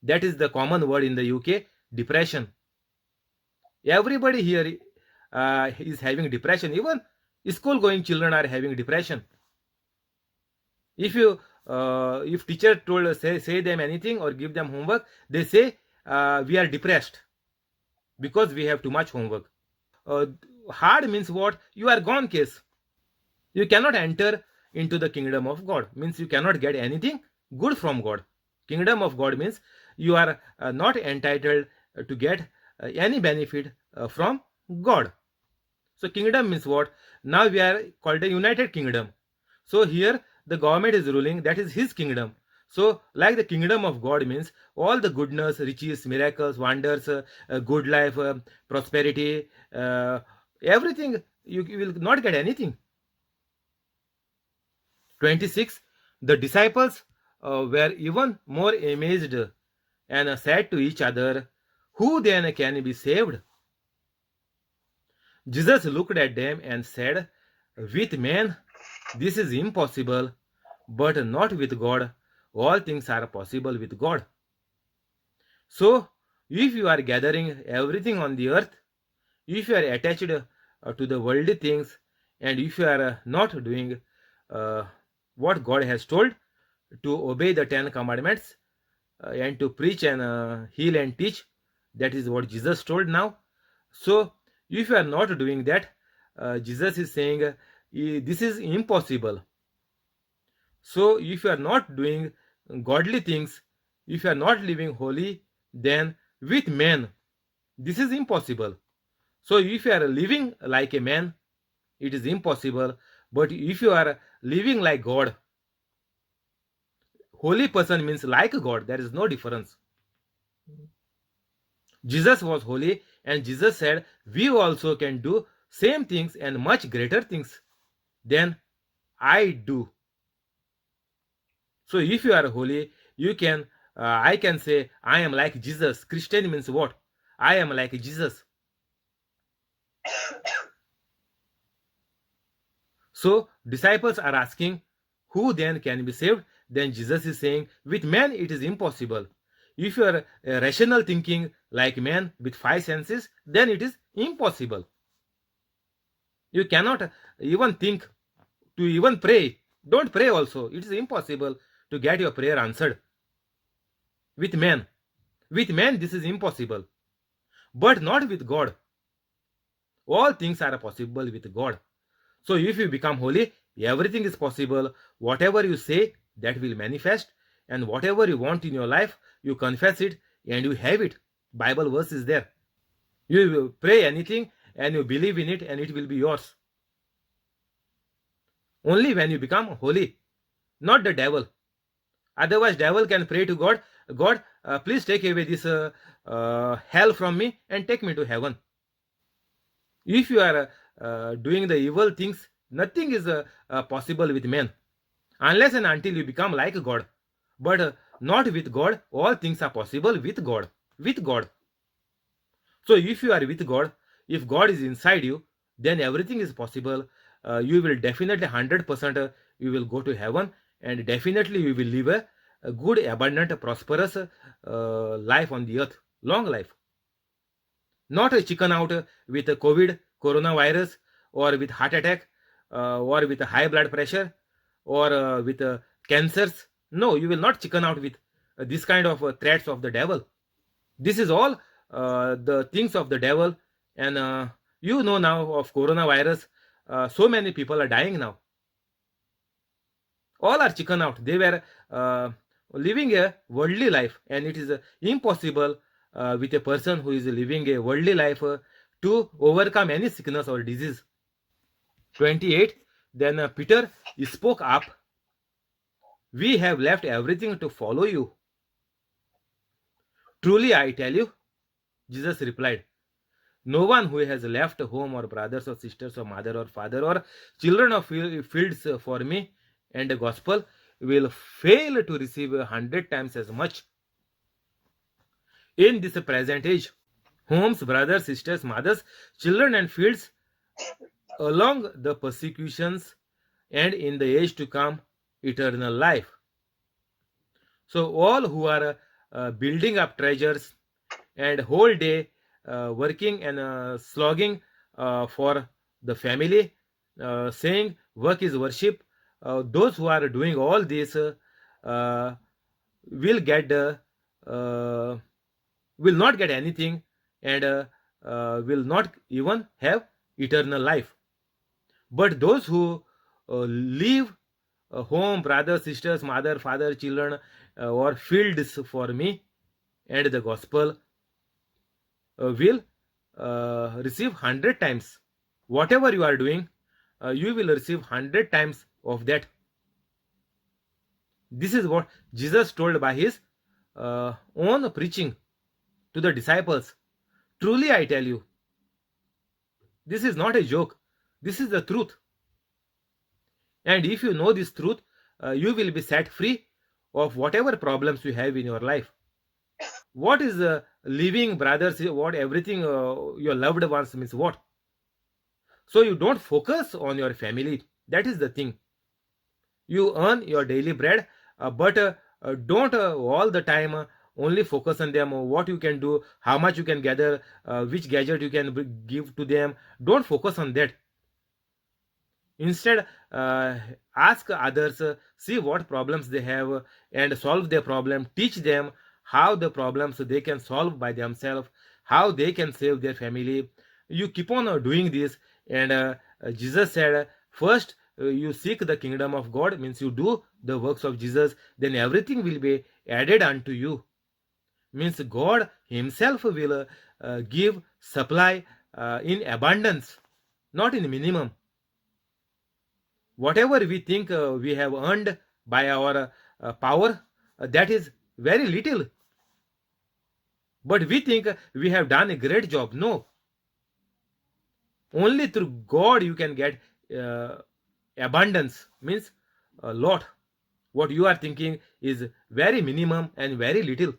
That is the common word in the UK, depression. Everybody here is having depression. Even school going children are having depression. If you if teacher told say them anything or give them homework, they say we are depressed because we have too much homework. Hard means what? You are gone case. You cannot enter into the kingdom of God. Means you cannot get anything good from God. Kingdom of God means you are not entitled to get any benefit from God. So kingdom means what? Now we are called a united kingdom. So here the government is ruling, that is his kingdom. So like the kingdom of God means all the goodness, riches, miracles, wonders, good life, prosperity, everything. You will not get anything. 26. The disciples were even more amazed and said to each other, who then can be saved? Jesus looked at them and said, with men this is impossible, but not with God. All things are possible with God. So, if you are gathering everything on the earth, if you are attached to the worldly things, and if you are not doing what God has told, to obey the 10 commandments and to preach and heal and teach, that is what Jesus told now. So, if you are not doing that, Jesus is saying this is impossible. So, if you are not doing godly things, if you are not living holy, then with men, this is impossible. So, if you are living like a man, it is impossible. But if you are living like God, holy person means like God, there is no difference. Jesus was holy, and Jesus said we also can do same things and much greater things than I do. So if you are holy, you can I can say I am like Jesus. Christian means what? I am like Jesus. So disciples are asking, who then can be saved? Then Jesus is saying, with man it is impossible. If you are rational thinking like man with five senses, then it is impossible. You cannot even think to even pray. Don't pray also. It is impossible to get your prayer answered. With man. With man this is impossible. But not with God. All things are possible with God. So if you become holy, everything is possible. Whatever you say, that will manifest. And whatever you want in your life, you confess it and you have it. Bible verse is there. You will pray anything and you believe in it and it will be yours. Only when you become holy, not the devil. Otherwise, devil can pray to God, God, please take away this hell from me and take me to heaven. If you are doing the evil things, nothing is possible with men, unless and until you become like God. But not with God. All things are possible with God. With God. So if you are with God, if God is inside you, then everything is possible. You will definitely 100% you will go to heaven, and definitely you will live a good, abundant, prosperous life on the earth. Long life. Not a chicken out with a COVID, coronavirus, or with heart attack, or with a high blood pressure, or with cancers. No, you will not chicken out with this kind of threats of the devil. This is all the things of the devil. And you know now of coronavirus, so many people are dying now. All are chicken out. They were living a worldly life, and it is impossible with a person who is living a worldly life to overcome any sickness or disease. 28. Then Peter spoke up. We have left everything to follow you. Truly I tell you, Jesus replied, no one who has left home or brothers or sisters or mother or father or children or fields for me and the gospel will fail to receive 100 times as much in this present age. Homes, brothers, sisters, mothers, children and fields along the persecutions, and in the age to come eternal life. So all who are building up treasures and whole day working and slogging for the family, saying work is worship, those who are doing all this will get will not get anything, and will not even have eternal life. But those who leave home, brothers, sisters, mother, father, children, or fields for me and the gospel will receive 100 times. Whatever you are doing, you will receive 100 times of that. This is what Jesus told by his own preaching to the disciples. Truly I tell you, this is not a joke. This is the truth. And if you know this truth, you will be set free of whatever problems you have in your life. What is living, brothers? What everything your loved ones means what? So you don't focus on your family. That is the thing. You earn your daily bread, but don't all the time only focus on them. What you can do, how much you can gather, which gadget you can give to them. Don't focus on that. Instead, ask others, see what problems they have, and solve their problem. Teach them how the problems they can solve by themselves, how they can save their family. You keep on doing this, and Jesus said, first you seek the kingdom of God, means you do the works of Jesus, then everything will be added unto you. Means God himself will give supply in abundance, not in minimum. Whatever we think we have earned by our power, that is very little. But we think we have done a great job. No. Only through God you can get abundance, means a lot. What you are thinking is very minimum and very little.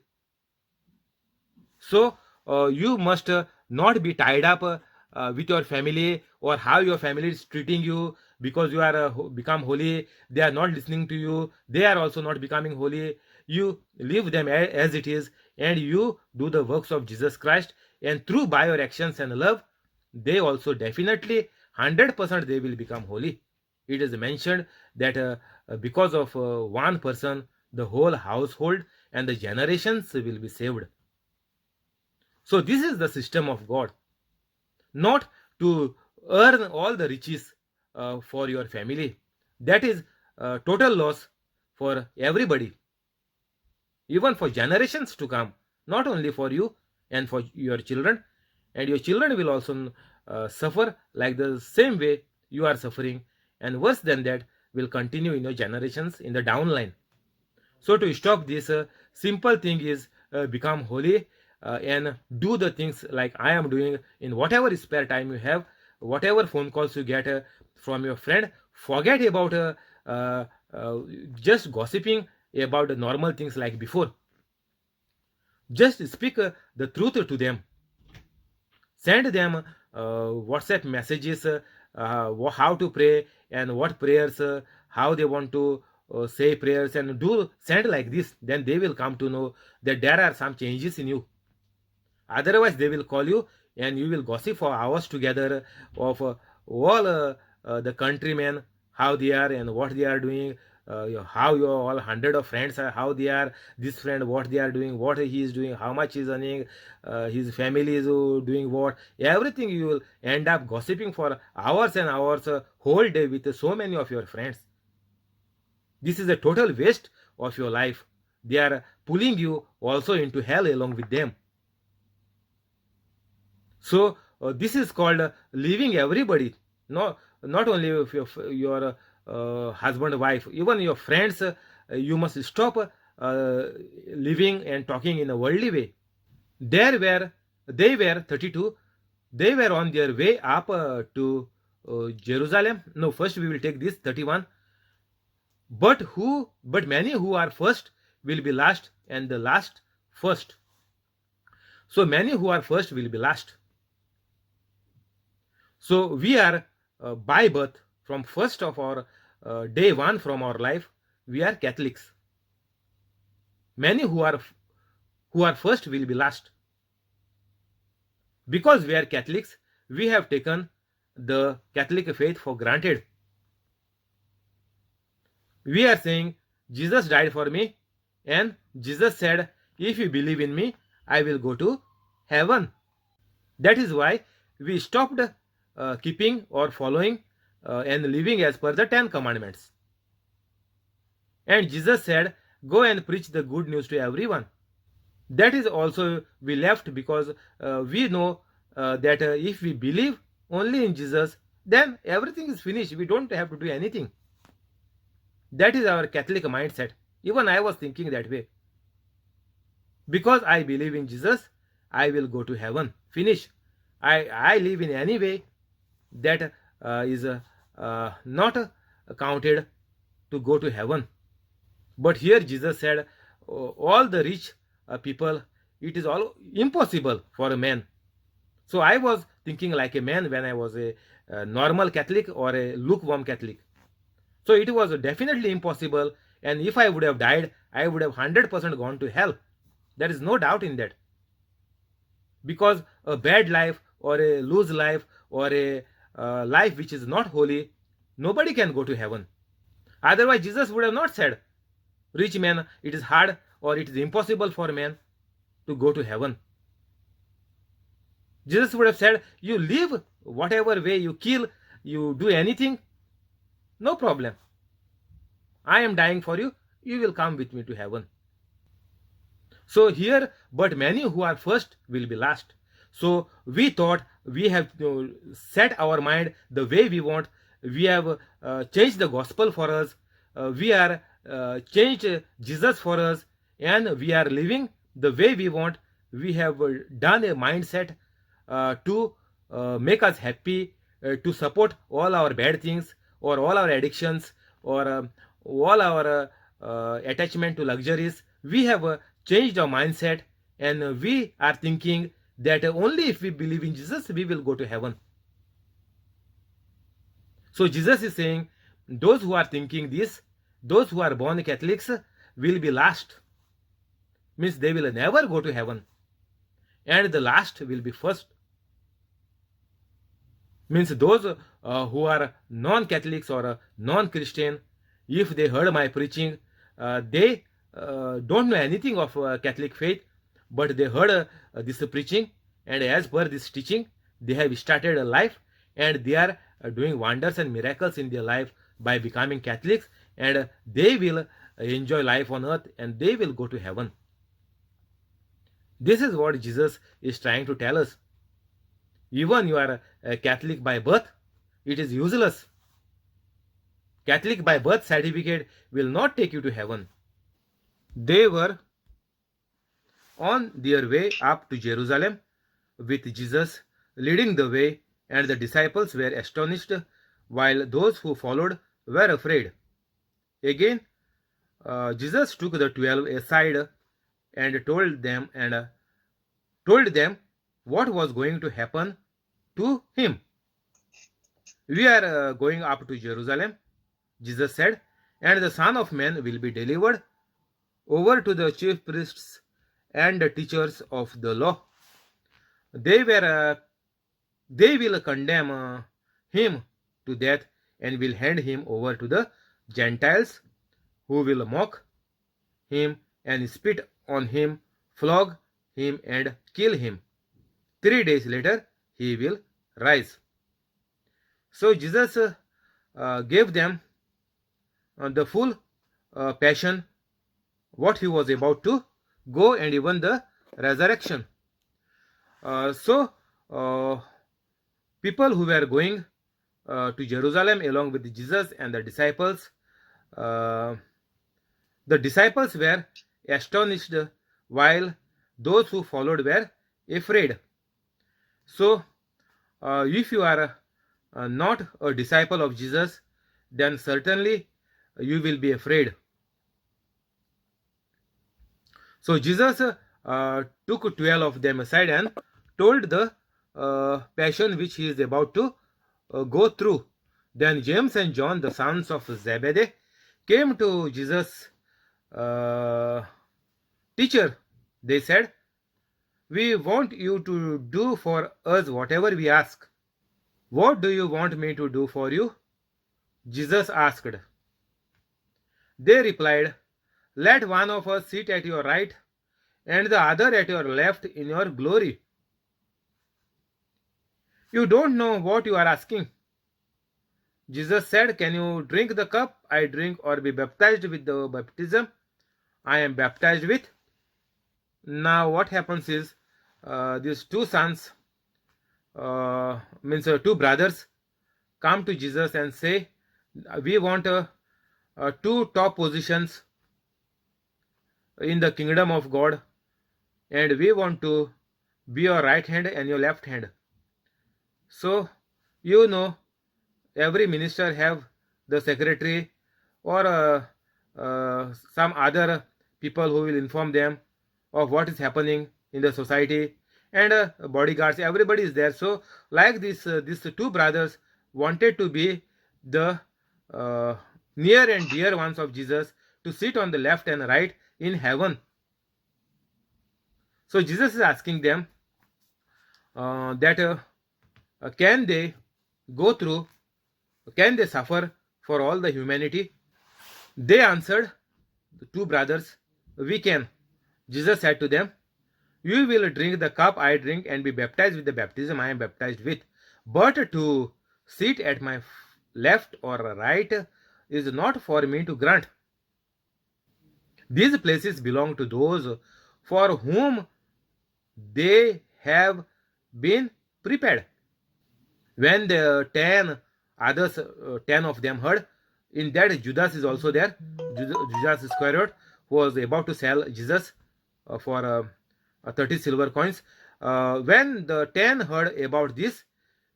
So you must not be tied up with your family or how your family is treating you. because you are become holy, they are not listening to you, they are also not becoming holy. You leave them as it is, and you do the works of Jesus Christ, and through by your actions and love, they also definitely 100% they will become holy. It is mentioned that because of one person, the whole household and the generations will be saved. So this is the system of God, not to earn all the riches for your family. That is total loss for everybody, even for generations to come, not only for you and for your children. And your children will also suffer like the same way you are suffering, and worse than that will continue in your generations in the downline. So to stop this, simple thing is become holy and do the things like I am doing in whatever spare time you have, whatever phone calls you get from your friend. Forget about uh, uh, just gossiping about the normal things like before. Just speak the truth to them. Send them WhatsApp messages, how to pray and what prayers, how they want to say prayers, and do send like this. Then they will come to know that there are some changes in you. Otherwise, they will call you and you will gossip for hours together of all the countrymen, how they are and what they are doing, how your all hundred of friends are, how they are, this friend, what they are doing, what he is doing, how much he is earning, his family is doing what, everything you will end up gossiping for hours and hours, whole day with so many of your friends. This is a total waste of your life. They are pulling you also into hell along with them. So this is called leaving everybody. No, not only if your husband, wife, even your friends. You must stop living and talking in a worldly way. They were 32. They were on their way up to Jerusalem. No, first we will take this 31. But many who are first will be last, and the last first. So many who are first will be last. So we are by birth, from first of our day one from our life, we are Catholics. Many who are first will be last. Because we are Catholics, we have taken the Catholic faith for granted. We are saying Jesus died for me, and Jesus said, if you believe in me, I will go to heaven. That is why we stopped keeping or following and living as per the 10 commandments. And Jesus said, go and preach the good news to everyone. That is also we left because we know that if we believe only in Jesus, then everything is finished. We don't have to do anything. That is our Catholic mindset. Even I was thinking that way. Because I believe in Jesus, I will go to heaven. Finish. I live in any way that is not counted to go to heaven. But here Jesus said, all the rich people, it is all impossible for a man. So I was thinking like a man when I was a normal Catholic or a lukewarm Catholic. So it was definitely impossible, and if I would have died, I would have 100% gone to hell. There is no doubt in that. Because a bad life or a loose life or a life which is not holy, nobody can go to heaven. Otherwise, Jesus would have not said, rich man, it is hard or it is impossible for man to go to heaven. Jesus would have said, you live whatever way, you kill, you do anything, no problem. I am dying for you, you will come with me to heaven. So here, but many who are first will be last. So we thought we have set our mind the way we want. We have changed the gospel for us. We are changed Jesus for us, and we are living the way we want. We have done a mindset to make us happy, to support all our bad things or all our addictions or all our attachment to luxuries. We have changed our mindset, and we are thinking that only if we believe in Jesus, we will go to heaven. So Jesus is saying, those who are thinking this, those who are born Catholics will be last. Means they will never go to heaven. And the last will be first. Means those who are non-Catholics or non-Christian, if they heard my preaching, they don't know anything of Catholic faith, but they heard this preaching, and as per this teaching, they have started a life, and they are doing wonders and miracles in their life by becoming Catholics, and they will enjoy life on earth, and they will go to heaven. This is what Jesus is trying to tell us. Even you are a Catholic by birth, it is useless. Catholic by birth certificate will not take you to heaven. They were on their way up to Jerusalem with Jesus leading the way, and the disciples were astonished, while those who followed were afraid. Again, Jesus took the 12 aside and told them what was going to happen to him. We are going up to Jerusalem, Jesus said, and the Son of Man will be delivered over to the chief priests and the teachers of the law. They will condemn him to death and will hand him over to the Gentiles, who will mock him and spit on him, flog him and kill him. 3 days later, he will rise. So Jesus gave them the full passion, what he was about to go, and even the resurrection. So people who were going to Jerusalem along with Jesus and the disciples were astonished, while those who followed were afraid. So if you are not a disciple of Jesus, then certainly you will be afraid. So Jesus took 12 of them aside and told the passion which he is about to go through. Then James and John, the sons of Zebedee, came to Jesus. Teacher, they said, we want you to do for us whatever we ask. What do you want me to do for you? Jesus asked. They replied, let one of us sit at your right and the other at your left in your glory. You don't know what you are asking. Jesus said, can you drink the cup I drink or be baptized with the baptism I am baptized with? Now what happens is, these two sons, two brothers, come to Jesus and say, we want 2 top positions in the kingdom of God, and we want to be your right hand and your left hand. So you know, every minister have the secretary or some other people who will inform them of what is happening in the society, and bodyguards, everybody is there. So like this, these 2 brothers wanted to be the near and dear ones of Jesus, to sit on the left and right in heaven. So Jesus is asking them that can they go through, can they suffer for all the humanity? They answered, the 2 brothers, we can. Jesus said to them, you will drink the cup I drink and be baptized with the baptism I am baptized with. But to sit at my left or right is not for me to grant. These places belong to those for whom they have been prepared. When the 10 others, 10 of them heard, in that Judas is also there, Judas Iscariot, who was about to sell Jesus for 30 silver coins. When the 10 heard about this,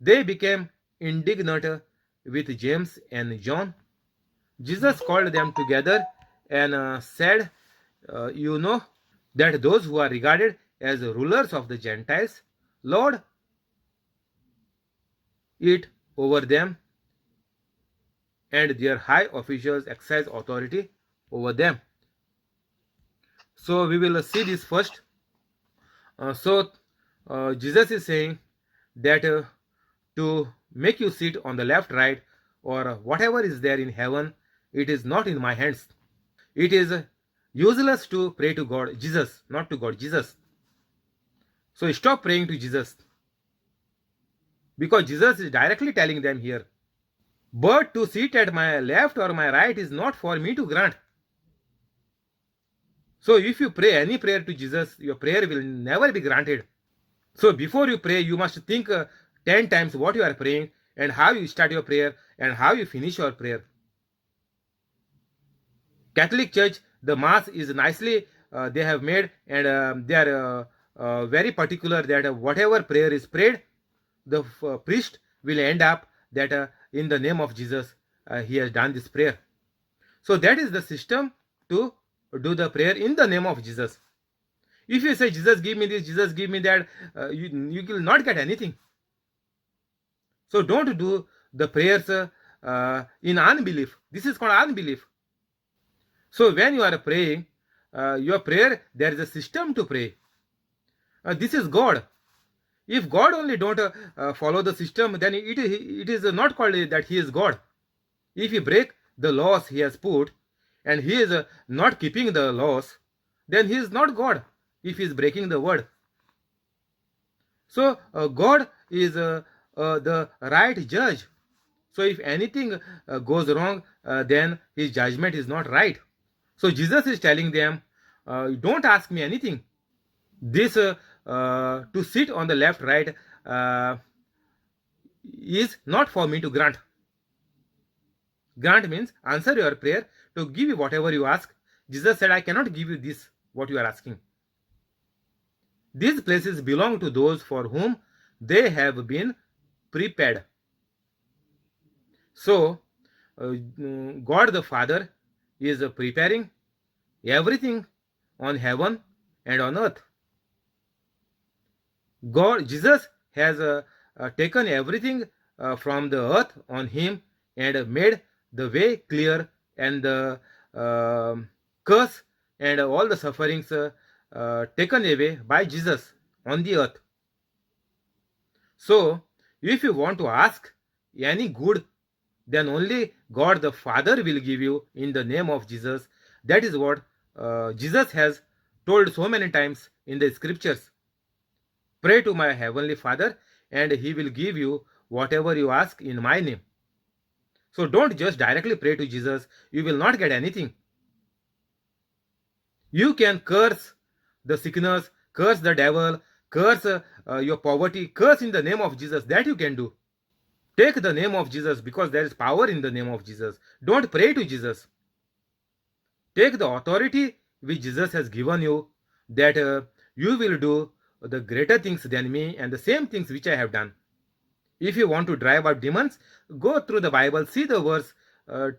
they became indignant with James and John. Jesus called them together and said, you know that those who are regarded as rulers of the Gentiles lord it over them, and their high officials exercise authority over them. So we will see this first. Jesus is saying that to make you sit on the left, right, or whatever is there in heaven, it is not in my hands. It is useless to pray to God, Jesus, not to God, Jesus. So stop praying to Jesus, because Jesus is directly telling them here. But to sit at my left or my right is not for me to grant. So if you pray any prayer to Jesus, your prayer will never be granted. So before you pray, you must think 10 times what you are praying and how you start your prayer and how you finish your prayer. Catholic Church, the Mass is nicely they have made, and they are very particular that whatever prayer is prayed, the priest will end up that in the name of Jesus he has done this prayer. So that is the system to do the prayer in the name of Jesus. If you say, Jesus give me this, Jesus give me that, you will not get anything. So don't do the prayers in unbelief. This is called unbelief. So when you are praying, your prayer, there is a system to pray. This is God. If God only don't follow the system, then it is not called that he is God. If he break the laws he has put, and he is not keeping the laws, then he is not God if he is breaking the word. So God is the right judge. So if anything goes wrong, then his judgment is not right. So Jesus is telling them, don't ask me anything. This to sit on the left, right is not for me to grant. Grant means answer your prayer, to give you whatever you ask. Jesus said, I cannot give you this, what you are asking. These places belong to those for whom they have been prepared. So, God the Father is preparing everything on heaven and on earth. Jesus has taken everything from the earth on him and made the way clear, and the curse and all the sufferings taken away by Jesus on the earth. So, if you want to ask any good, then only God the Father will give you in the name of Jesus. That is what Jesus has told so many times in the scriptures. Pray to my heavenly Father, and he will give you whatever you ask in my name. So don't just directly pray to Jesus. You will not get anything. You can curse the sickness, curse the devil, curse your poverty, curse in the name of Jesus. That you can do. Take the name of Jesus, because there is power in the name of Jesus. Don't pray to Jesus. Take the authority which Jesus has given you, that you will do the greater things than me and the same things which I have done. If you want to drive out demons, go through the Bible, see the verse,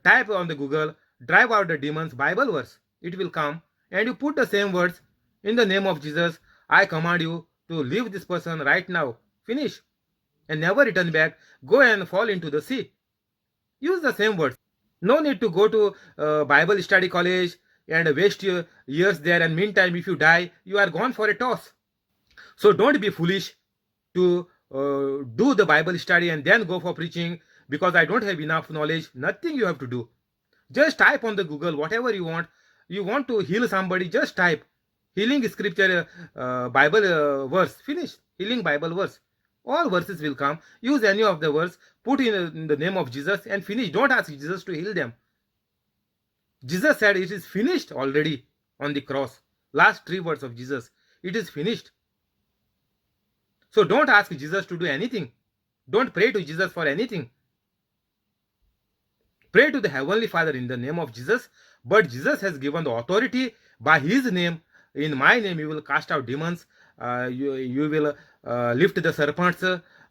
type on the Google, drive out the demons, Bible verse. It will come, and you put the same words, in the name of Jesus, I command you to leave this person right now. Finish. And never return back. Go and fall into the sea. Use the same words. No need to go to Bible study college and waste your years there, and meantime if you die, you are gone for a toss. So don't be foolish to do the Bible study and then go for preaching, because I don't have enough knowledge. Nothing you have to do. Just type on the Google whatever you want. You want to heal somebody, just type healing scripture, Bible verse. Finish. Healing Bible verse. All verses will come. Use any of the verse. Put in the name of Jesus and finish. Don't ask Jesus to heal them. Jesus said it is finished already on the cross. Last 3 words of Jesus. It is finished. So don't ask Jesus to do anything. Don't pray to Jesus for anything. Pray to the Heavenly Father in the name of Jesus. But Jesus has given the authority by his name. In my name you will cast out demons. You will lift the serpents.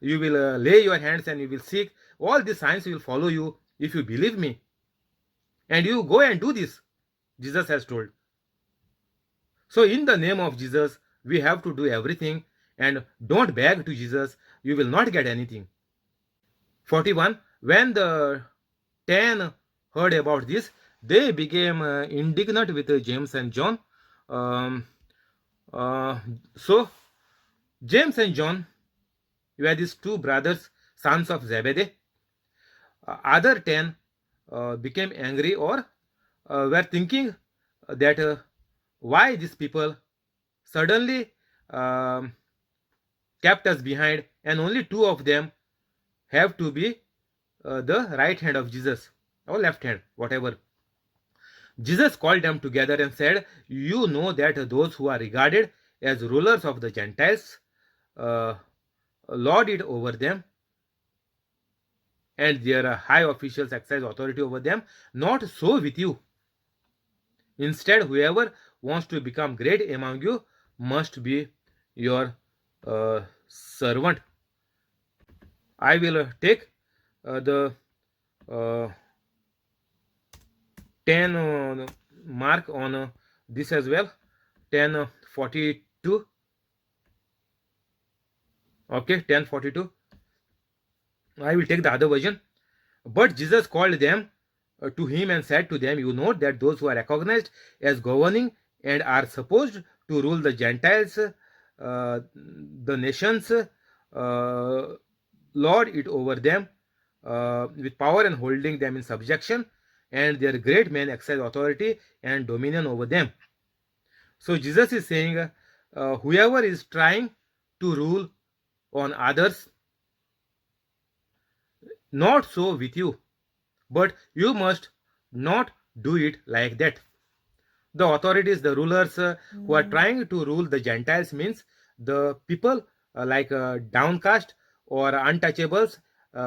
You will lay your hands and you will seek. All these signs will follow you if you believe me. And you go and do this, Jesus has told. So in the name of Jesus, we have to do everything, and don't beg to Jesus. You will not get anything. 41. When the 10 heard about this, they became indignant with James and John. Um, so James and John were these two brothers, sons of Zebedee. Other 10 became angry or were thinking that why these people suddenly um, kept us behind, and only two of them have to be the right hand of Jesus or left hand, whatever. Jesus called them together and said, "You know that those who are regarded as rulers of the Gentiles uh, lord it over them, and their high officials exercise authority over them. Not so with you. Instead, whoever wants to become great among you must be your servant." I will take the uh, 10 mark on this as well. 10:42. Okay, 10:42. I will take the other version. But Jesus called them to him and said to them, "You know that those who are recognized as governing and are supposed to rule the Gentiles, the nations, lord it over them with power and holding them in subjection, and their great men exercise authority and dominion over them." So Jesus is saying, whoever is trying to rule on others, not so with you, but you must not do it like that. The authorities, the rulers who are trying to rule the Gentiles means the people like downcast or untouchables,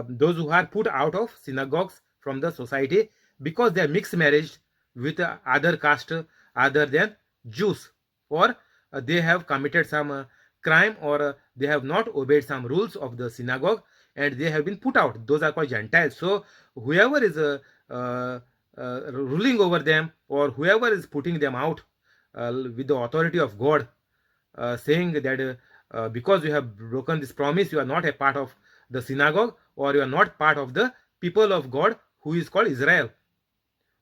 those who are put out of synagogues from the society because they are mixed marriage with other caste other than Jews, or they have committed some crime, or they have not obeyed some rules of the synagogue and they have been put out. Those are called Gentiles. So whoever is ruling over them, or whoever is putting them out with the authority of God, saying that because you have broken this promise, you are not a part of the synagogue, or you are not part of the people of God who is called Israel.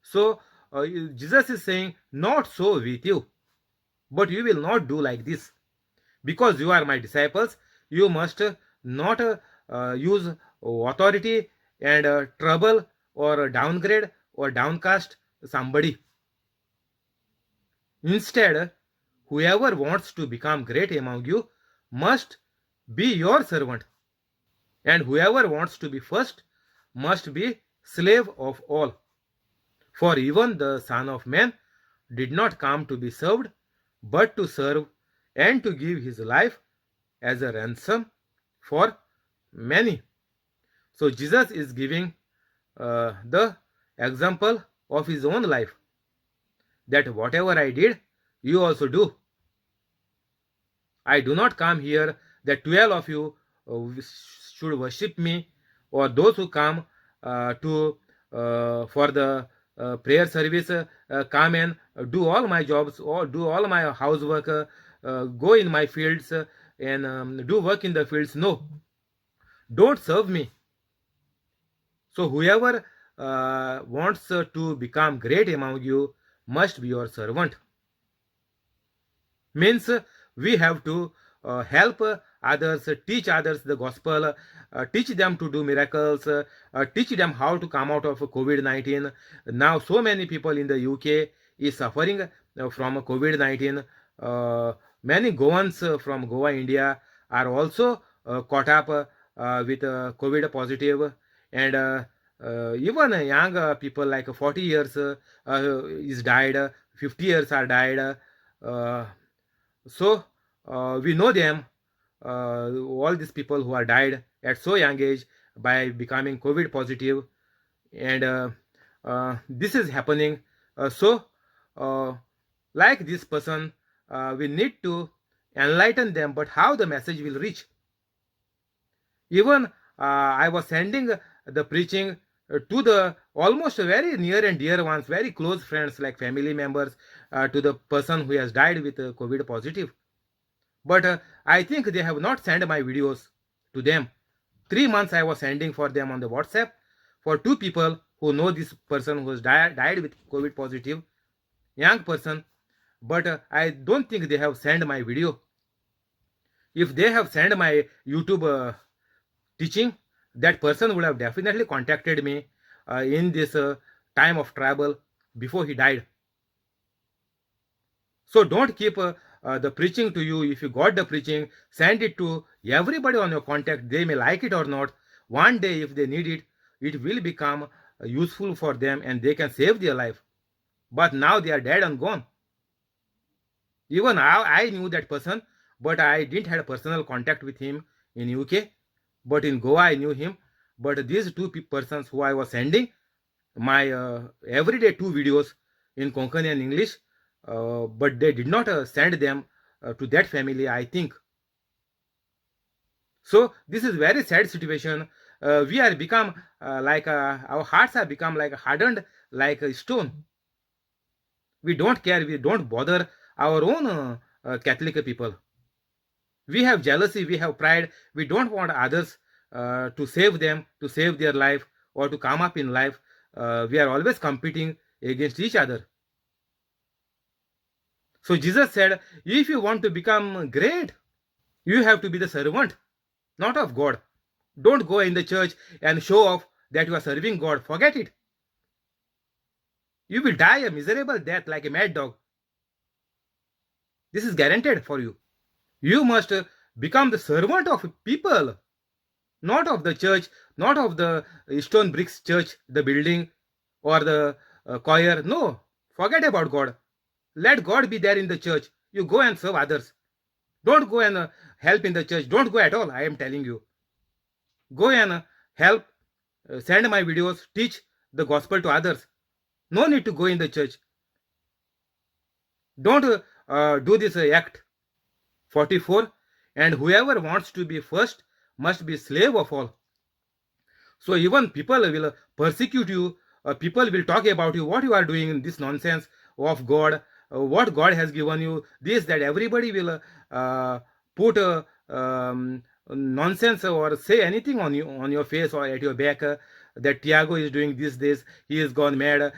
So Jesus is saying, not so with you, but you will not do like this. Because you are my disciples, you must not use authority and trouble or downgrade or downcast somebody. Instead, whoever wants to become great among you must be your servant, and whoever wants to be first must be slave of all. For even the Son of Man did not come to be served, but to serve and to give his life as a ransom for many. So Jesus is giving the example of his own life, that whatever I did, you also do. I do not come here that 12 of you should worship me, or those who come for the prayer service come and do all my jobs or do all my housework, go in my fields and do work in the fields. No, don't serve me. So whoever wants to become great among you must be your servant. Means we have to help others, teach others the gospel, teach them to do miracles, teach them how to come out of COVID-19. Now so many people in the UK is suffering from COVID-19. Many Goans from Goa, India are also caught up with COVID positive, and even young people like 40 years is died, 50 years are died. So we know them, all these people who are died at so young age by becoming COVID positive, and this is happening. So like this person, we need to enlighten them, but how the message will reach? Even I was sending the preaching to the almost very near and dear ones, very close friends like family members, to the person who has died with COVID positive. But I think they have not sent my videos to them. 3 months I was sending for them on the WhatsApp for 2 people who know this person who has died with COVID positive, young person, but I don't think they have sent my video. If they have sent my YouTube teaching, that person would have definitely contacted me in this time of trouble before he died. So don't keep the preaching to you. If you got the preaching, send it to everybody on your contact. They may like it or not. One day, if they need it, it will become useful for them and they can save their life. But now they are dead and gone. Even I knew that person, but I didn't have personal contact with him in UK. But in Goa, I knew him. But these two persons who I was sending my everyday 2 videos in Konkani and English, but they did not send them to that family, I think. So this is very sad situation. We are become like our hearts have become like hardened like a stone. We don't care. We don't bother our own Catholic people. We have jealousy. We have pride. We don't want others to save them, to save their life, or to come up in life. We are always competing against each other. So Jesus said, if you want to become great, you have to be the servant, not of God. Don't go in the church and show off that you are serving God. Forget it. You will die a miserable death like a mad dog. This is guaranteed for you. You must become the servant of people, not of the church, not of the stone bricks church, the building, or the choir. No, forget about God. Let God be there in the church. You go and serve others. Don't go and help in the church. Don't go at all, I am telling you. Go and help, send my videos, teach the gospel to others. No need to go in the church. Don't do this act. 44. And whoever wants to be first must be slave of all. So even people will persecute you. People will talk about you, what you are doing in this nonsense of God, what God has given you, this, that. Everybody will put nonsense or say anything on you, on your face or at your back, that Tiago is doing this, he is gone mad,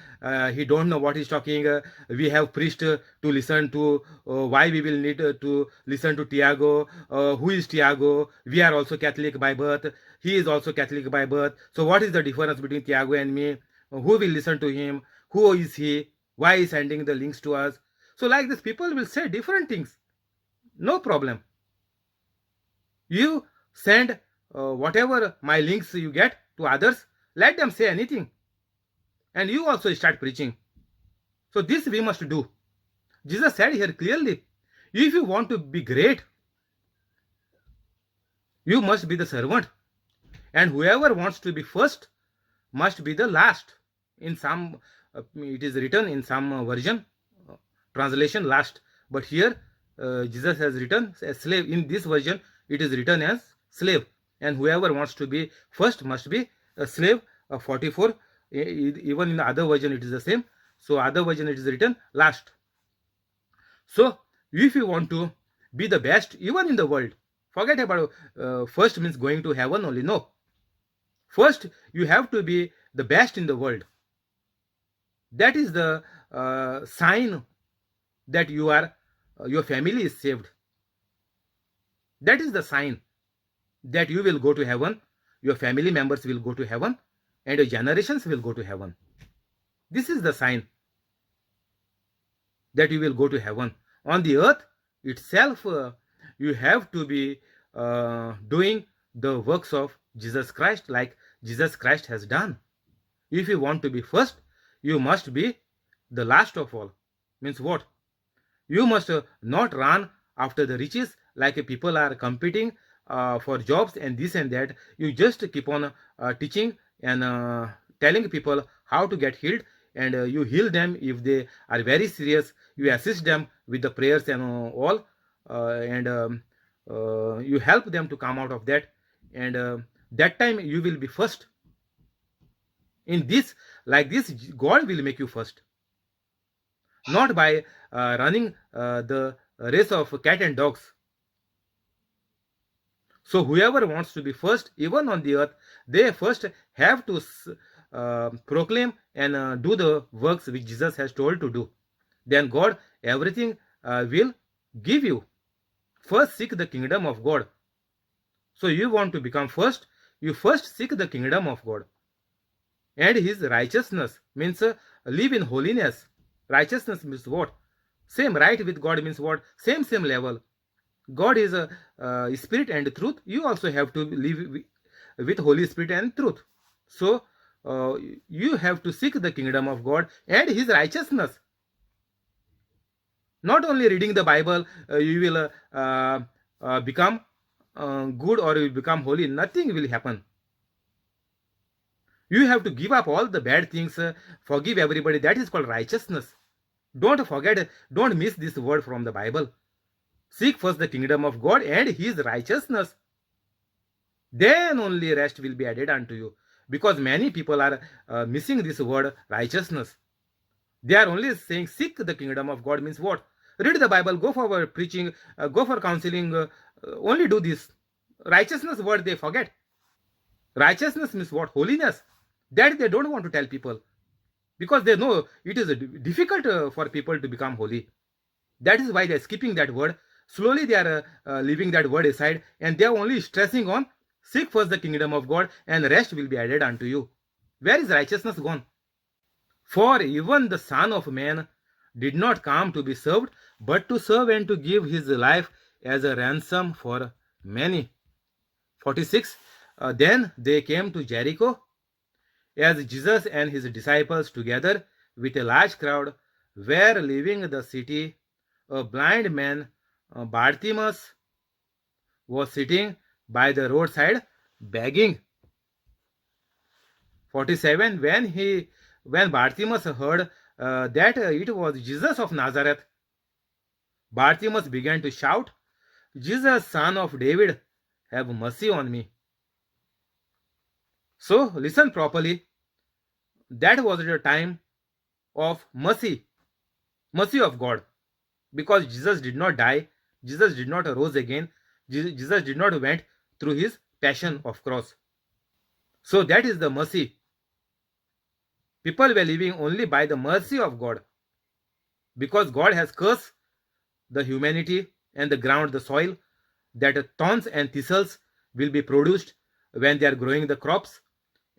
he don't know what he's talking. We have preached to listen to, why we will need to listen to Tiago. Who is Tiago? We are also Catholic by birth. He is also Catholic by birth. So what is the difference between Tiago and me? Who will listen to him? Who is he? Why is sending the links to us? So like this, people will say different things. No problem. You send whatever my links you get to others. Let them say anything. And you also start preaching. So this we must do. Jesus said here clearly, if you want to be great, you must be the servant. And whoever wants to be first must be the last. In some, it is written in some version, translation last. But here, Jesus has written as slave. In this version, it is written as slave. And whoever wants to be first must be a slave. 44. Even in the other version, it is the same. So other version, it is written last. So if you want to be the best, even in the world, forget about first means going to heaven only. No. First, you have to be the best in the world. That is the sign that you are, your family is saved. That is the sign that you will go to heaven, your family members will go to heaven, and your generations will go to heaven. This is the sign that you will go to heaven. On the earth itself, you have to be doing the works of Jesus Christ like Jesus Christ has done. If you want to be first, you must be the last of all. Means what? You must not run after the riches like people are competing for jobs and this and that. You just keep on teaching and telling people how to get healed, and you heal them if they are very serious. You assist them with the prayers and all, and you help them to come out of that, and that time you will be first. In this, like this, God will make you first. Not by running the race of cat and dogs. So whoever wants to be first, even on the earth, they first have to proclaim and do the works which Jesus has told to do. Then God, everything will give you. First seek the kingdom of God. So you want to become first, you first seek the kingdom of God. And his righteousness means live in holiness. Righteousness means what? Same, right with God means what? Same level. God is a spirit and truth. You also have to live with Holy Spirit and truth. So you have to seek the kingdom of God and his righteousness. Not only reading the Bible, you will become good or you will become holy. Nothing will happen. You have to give up all the bad things, forgive everybody. That is called righteousness. Don't forget, don't miss this word from the Bible. Seek first the kingdom of God and his righteousness. Then only rest will be added unto you. Because many people are missing this word righteousness. They are only saying seek the kingdom of God means what? Read the Bible, go for preaching, go for counseling, only do this. Righteousness word they forget. Righteousness means what? Holiness. That they don't want to tell people. Because they know it is difficult for people to become holy. That is why they are skipping that word. Slowly they are leaving that word aside and they are only stressing on seek first the kingdom of God and rest will be added unto you. Where is righteousness gone? For even the Son of Man did not come to be served, but to serve and to give his life as a ransom for many. 46. Then they came to Jericho. As Jesus and his disciples, together with a large crowd, were leaving the city, a blind man, Bartimaeus, was sitting by the roadside begging. 47. When Bartimaeus heard that it was Jesus of Nazareth, Bartimaeus began to shout, Jesus, son of David, have mercy on me. So listen properly. That was the time of mercy of God. Because Jesus did not die, Jesus did not arose again, Jesus did not went through his passion of cross. So that is the mercy. People were living only by the mercy of God. Because God has cursed the humanity and the ground, the soil, that thorns and thistles will be produced when they are growing the crops,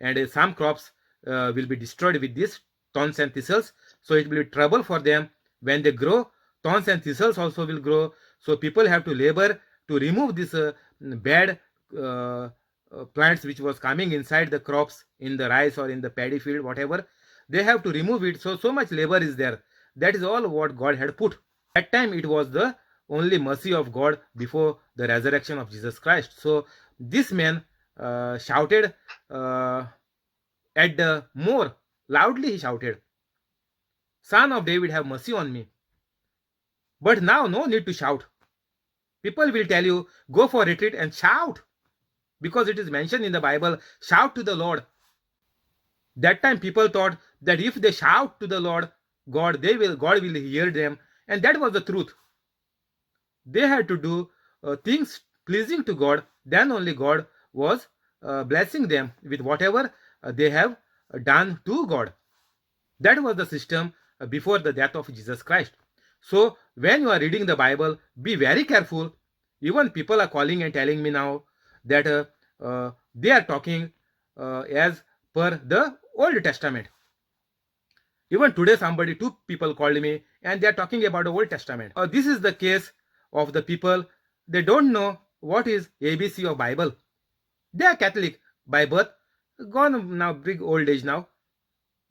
and some crops will be destroyed with these thorns and thistles. So it will be trouble for them when they grow. Thorns and thistles also will grow. So people have to labor to remove this bad plants which was coming inside the crops, in the rice or in the paddy field, whatever. They have to remove it. So much labor is there. That is all what God had put. That time it was the only mercy of God before the resurrection of Jesus Christ. So this man shouted at the more loudly, he shouted, Son of David, have mercy on me. But now no need to shout. People will tell you, go for retreat and shout, because it is mentioned in the Bible, shout to the Lord. That time people thought that if they shout to the Lord God, God will hear them, and that was the truth. They had to do things pleasing to God, then only God was blessing them with whatever they have done to God. That was the system before the death of Jesus Christ. So when you are reading the Bible, be very careful. Even people are calling and telling me now that they are talking as per the Old Testament. Even today two people called me and they are talking about the Old Testament. This is the case of the people. They don't know what is ABC of Bible. They are Catholic by birth, gone now, big old age now,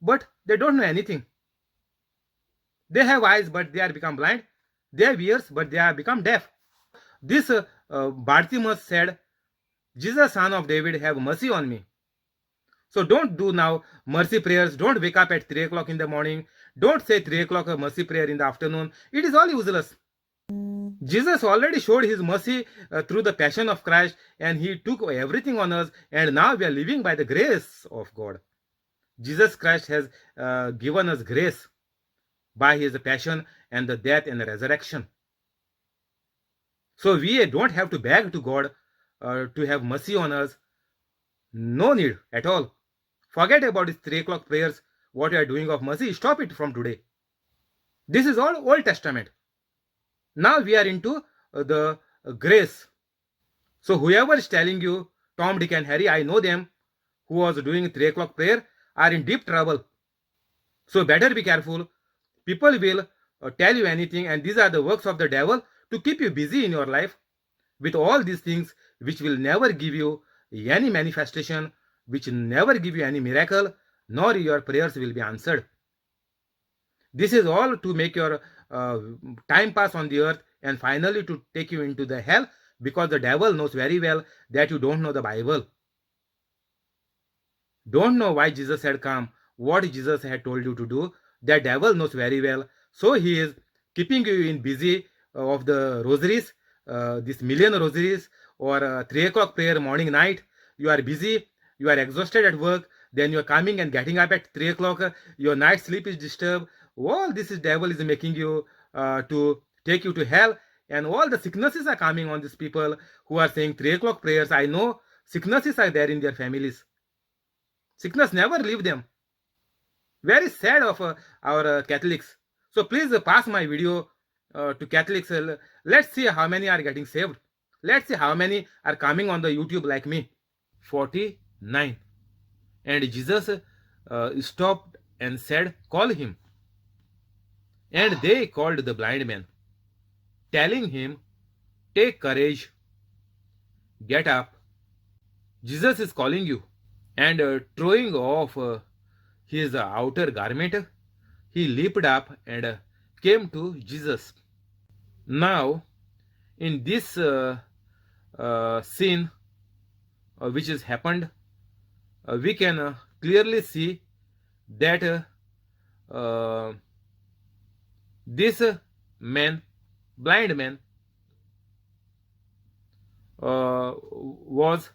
but they don't know anything. They have eyes, but they are become blind. They have ears, but they are become deaf. This Bartimaeus said, Jesus, son of David, have mercy on me. So don't do now mercy prayers. Don't wake up at 3 o'clock in the morning. Don't say 3 o'clock a mercy prayer in the afternoon. It is all useless. Jesus already showed his mercy through the passion of Christ, and he took everything on us, and now we are living by the grace of God. Jesus Christ has given us grace by his passion and the death and the resurrection. So we don't have to beg to God to have mercy on us. No need at all. Forget about these 3 o'clock prayers, what you are doing of mercy. Stop it from today. This is all Old Testament. Now we are into the grace. So whoever is telling you, Tom, Dick and Harry, I know them, who was doing 3 o'clock prayer, are in deep trouble. So better be careful. People will tell you anything, and these are the works of the devil to keep you busy in your life with all these things which will never give you any manifestation, which never give you any miracle, nor your prayers will be answered. This is all to make your time pass on the earth and finally to take you into the hell, because the devil knows very well that you don't know the Bible. Don't know why Jesus had come, what Jesus had told you to do. That devil knows very well. So he is keeping you in busy of the rosaries, this million rosaries, or 3 o'clock prayer morning, night. You are busy, you are exhausted at work, then you are coming and getting up at 3 o'clock, your night sleep is disturbed. All this is devil is making you to take you to hell, and all the sicknesses are coming on these people who are saying 3 o'clock prayers. I know sicknesses are there in their families. Sickness never leave them. Very sad of our Catholics. So please pass my video to Catholics. Let's see how many are getting saved. Let's see how many are coming on the YouTube like me. 49. And Jesus stopped and said, call him. And they called the blind man, telling him, take courage, get up. Jesus is calling you. And throwing off his outer garment, he leaped up and came to Jesus. Now, in this scene which has happened, we can clearly see that this man, blind man, was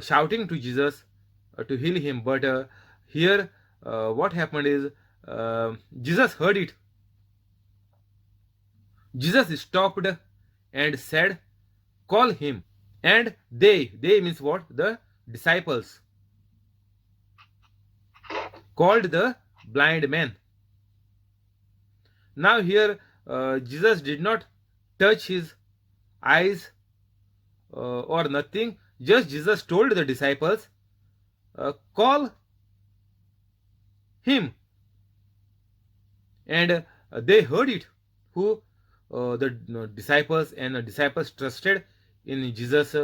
shouting to Jesus to heal him. But here what happened is Jesus heard it. Jesus stopped and said, call him. And they means what? The disciples called the blind man. Now here Jesus did not touch his eyes or nothing. Just Jesus told the disciples, call him. And they heard it. Who? The disciples. And the disciples trusted in Jesus,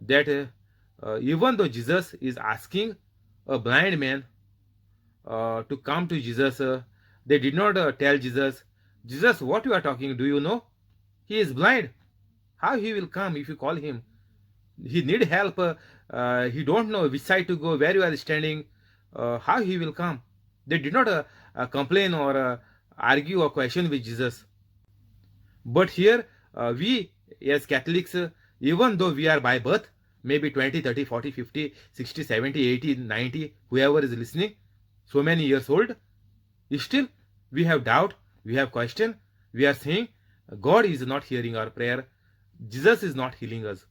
that even though Jesus is asking a blind man to come to Jesus, they did not tell Jesus, Jesus, what you are talking, do you know? He is blind. How he will come if you call him? He need help. He don't know which side to go, where you are standing. How he will come? They did not complain or argue or question with Jesus. But here we as Catholics, even though we are by birth, maybe 20, 30, 40, 50, 60, 70, 80, 90, whoever is listening, so many years old, still we have doubt, we have question, we are saying God is not hearing our prayer, Jesus is not healing us.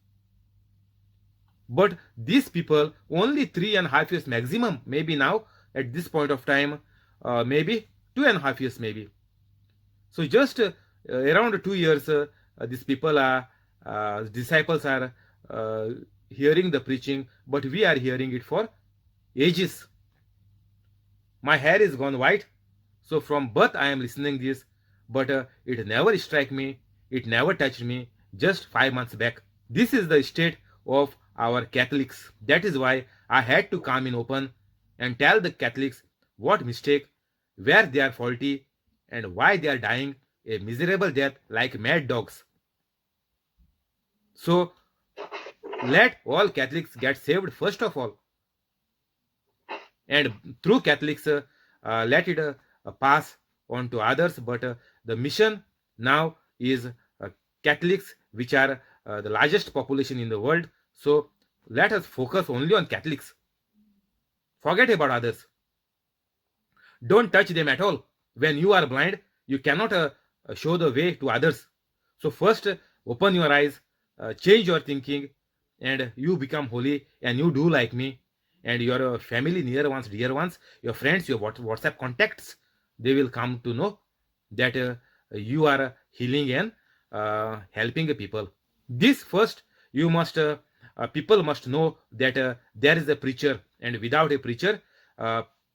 But these people, only 3.5 years maximum, maybe now at this point of time, maybe 2.5 years maybe. So just around 2 years, these people are, disciples are hearing the preaching, but we are hearing it for ages. My hair is gone white, so from birth I am listening this, but it never struck me, it never touched me, just 5 months back. This is the state of our Catholics. That is why I had to come in open and tell the Catholics what mistake, where they are faulty, and why they are dying a miserable death like mad dogs. So let all Catholics get saved first of all, and through Catholics let it pass on to others. But the mission now is Catholics, which are the largest population in the world. So let us focus only on Catholics. Forget about others. Don't touch them at all. When you are blind, you cannot show the way to others. So first open your eyes, change your thinking, and you become holy, and you do like me. and your family, near ones, dear ones, your friends, your WhatsApp contacts, they will come to know that you are healing and helping people. This first, you must people must know that there is a preacher, and without a preacher,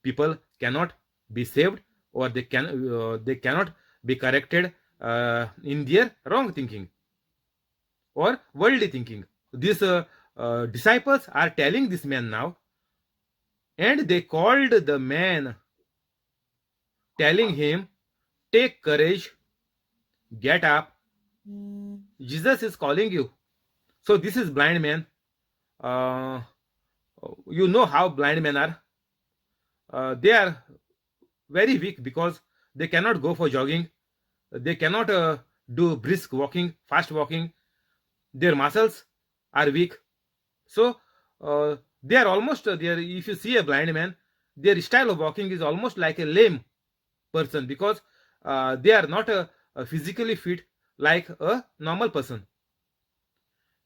people cannot be saved, or they cannot be corrected in their wrong thinking or worldly thinking. These disciples are telling this man now, and they called the man, telling him, "Take courage, get up. Jesus is calling you." So this is blind man. Uh, you know how blind men are. They are very weak because they cannot go for jogging. They cannot do brisk walking, fast walking. Their muscles are weak. So they are almost there. If you see a blind man, their style of walking is almost like a lame person, because they are not physically fit like a normal person.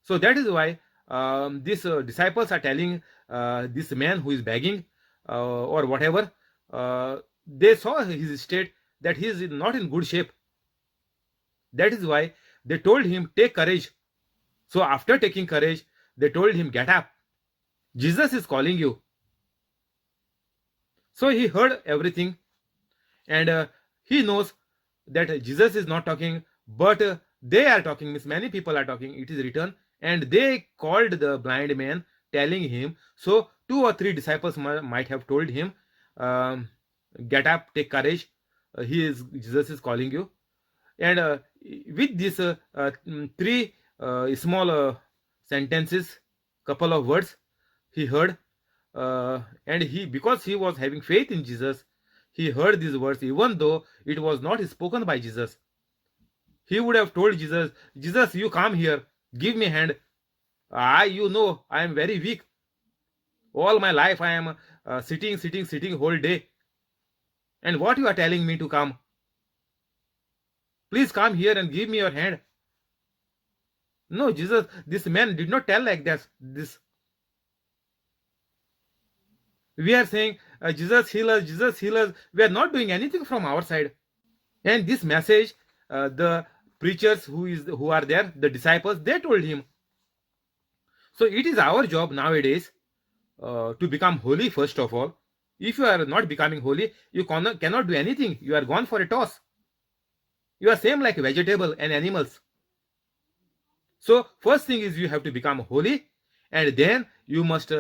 So that is why these disciples are telling this man who is begging or whatever, they saw his state, that he is not in good shape. That is why they told him, "Take courage." So after taking courage, they told him, "Get up. Jesus is calling you." So he heard everything, and he knows that Jesus is not talking, but they are talking, means many people are talking. It is written, and they called the blind man, telling him. So 2 or 3 disciples might have told him, "Get up, take courage. Jesus is calling you." And with these 3 small sentences, couple of words, he heard, and because he was having faith in Jesus, he heard these words, even though it was not spoken by Jesus. He would have told Jesus, "Jesus, you come here, give me a hand. I am very weak. All my life I am sitting whole day. And what you are telling me to come? Please come here and give me your hand." No, Jesus, this man did not tell like this. We are saying, "Jesus, heal us, Jesus, heal us." We are not doing anything from our side. And this message, the preachers who are there, the disciples, they told him. So it is our job nowadays to become holy first of all. If you are not becoming holy, you cannot do anything. You are gone for a toss. You are same like vegetable and animals. So first thing is, you have to become holy, and then you must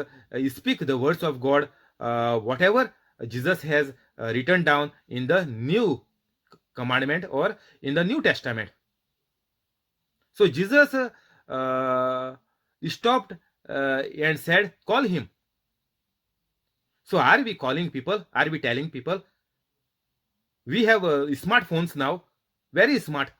speak the words of God, whatever Jesus has written down in the new commandment or in the New Testament. So Jesus stopped and said, "Call him." So are we calling people? Are we telling people? We have smartphones now, very smart.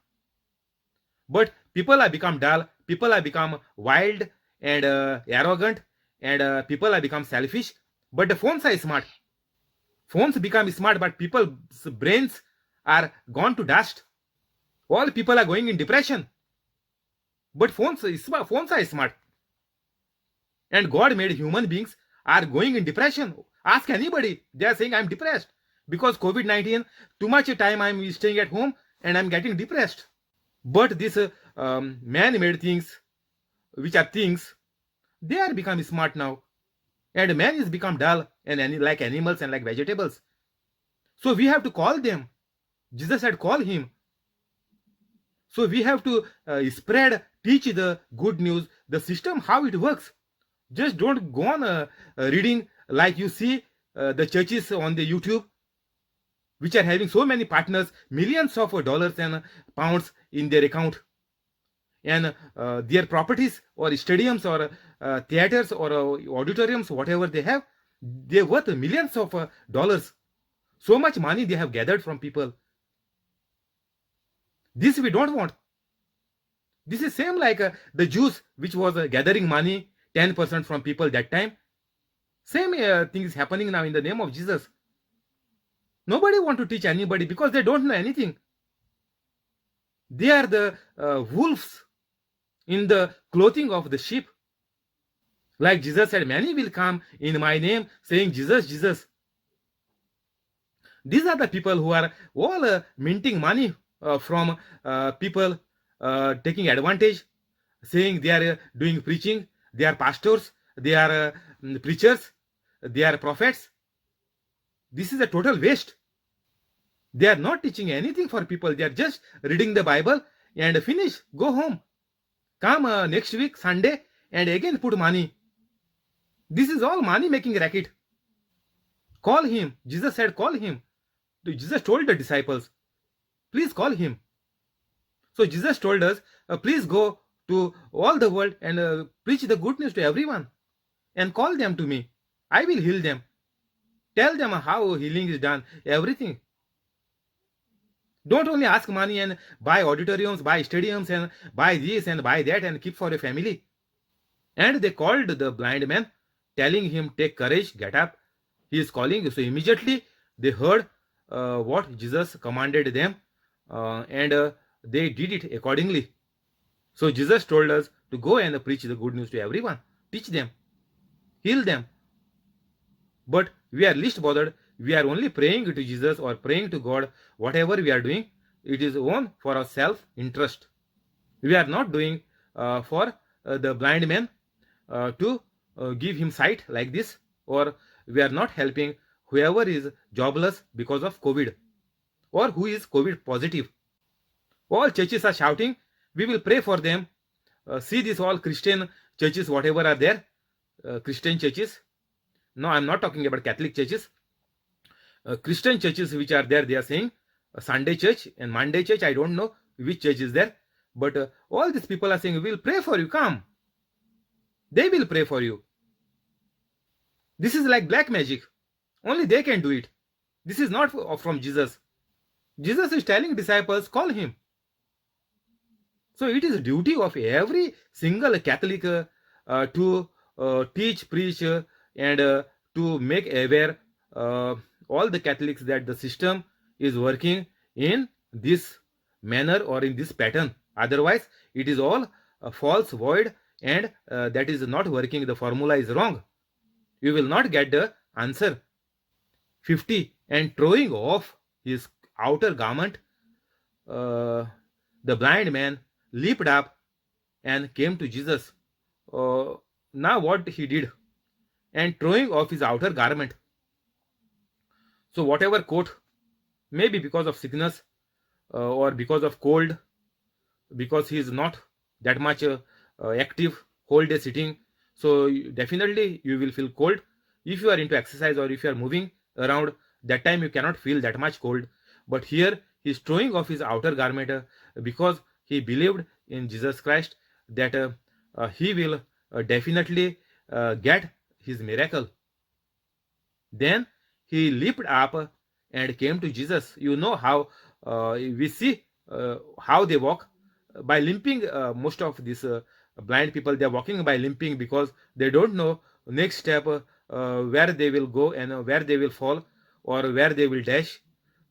But people have become dull, people have become wild and arrogant, and people have become selfish. But the phones are smart. Phones become smart, but people's brains are gone to dust. All people are going in depression. But phones are smart. And God made human beings are going in depression. Ask anybody. They are saying, "I'm depressed. Because COVID-19, too much time I'm staying at home and I'm getting depressed." But these man-made things, which are things, they are becoming smart now. And man is become dull and like animals and like vegetables. So we have to call them. Jesus said, "Call him." So we have to teach the good news, the system, how it works. Just don't go on reading like you see the churches on the YouTube, which are having so many partners, millions of dollars and pounds in their account. And their properties or stadiums or theaters or auditoriums, whatever they have, they're worth millions of dollars. So much money they have gathered from people. This we don't want. This is same like the Jews, which was gathering money, 10% from people that time. Same thing is happening now in the name of Jesus. Nobody want to teach anybody because they don't know anything. They are the wolves in the clothing of the sheep. Like Jesus said, many will come in my name saying, Jesus, Jesus. These are the people who are all minting money from people taking advantage, saying they are doing preaching, they are pastors, they are preachers, they are prophets. This is a total waste. They are not teaching anything for people. They are just reading the Bible and finish, go home. Come next week, Sunday, and again put money. This is all money making racket. Call him. Jesus said, call him. Jesus told the disciples, please call him. So Jesus told us, please go to all the world and preach the good news to everyone and call them to me. I will heal them. Tell them how healing is done, everything. Don't only ask money and buy auditoriums, buy stadiums, and buy this and buy that and keep for a family. And they called the blind man, telling him, take courage, get up. He is calling you. So immediately they heard what Jesus commanded them and they did it accordingly. So Jesus told us to go and preach the good news to everyone, teach them, heal them. But we are least bothered. We are only praying to Jesus or praying to God. Whatever we are doing, it is on for our self-interest. We are not doing for the blind man to give him sight like this, or we are not helping whoever is jobless because of COVID or who is COVID positive. All churches are shouting, we will pray for them. See this all Christian churches, whatever are there, Christian churches. No, I'm not talking about Catholic churches. Christian churches which are there, they are saying Sunday church and Monday church. I don't know which church is there. But all these people are saying, we will pray for you, come. They will pray for you. This is like black magic. Only they can do it. This is not from Jesus. Jesus is telling disciples, call him. So it is a duty of every single Catholic to teach, preach, and to make aware all the Catholics that the system is working in this manner or in this pattern. Otherwise, it is all false, void, and that is not working. The formula is wrong. You will not get the answer. 50. And throwing off his outer garment, the blind man leaped up and came to Jesus. Now what he did? And throwing off his outer garment. So whatever coat, maybe because of sickness or because of cold, because he is not that much active, whole day sitting, so definitely you will feel cold. If you are into exercise or if you are moving around, that time you cannot feel that much cold. But here he is throwing off his outer garment because he believed in Jesus Christ that he will definitely get his miracle. Then he leaped up and came to Jesus. You know how we see how they walk by limping. Most of these blind people, they are walking by limping because they don't know next step where they will go and where they will fall or where they will dash.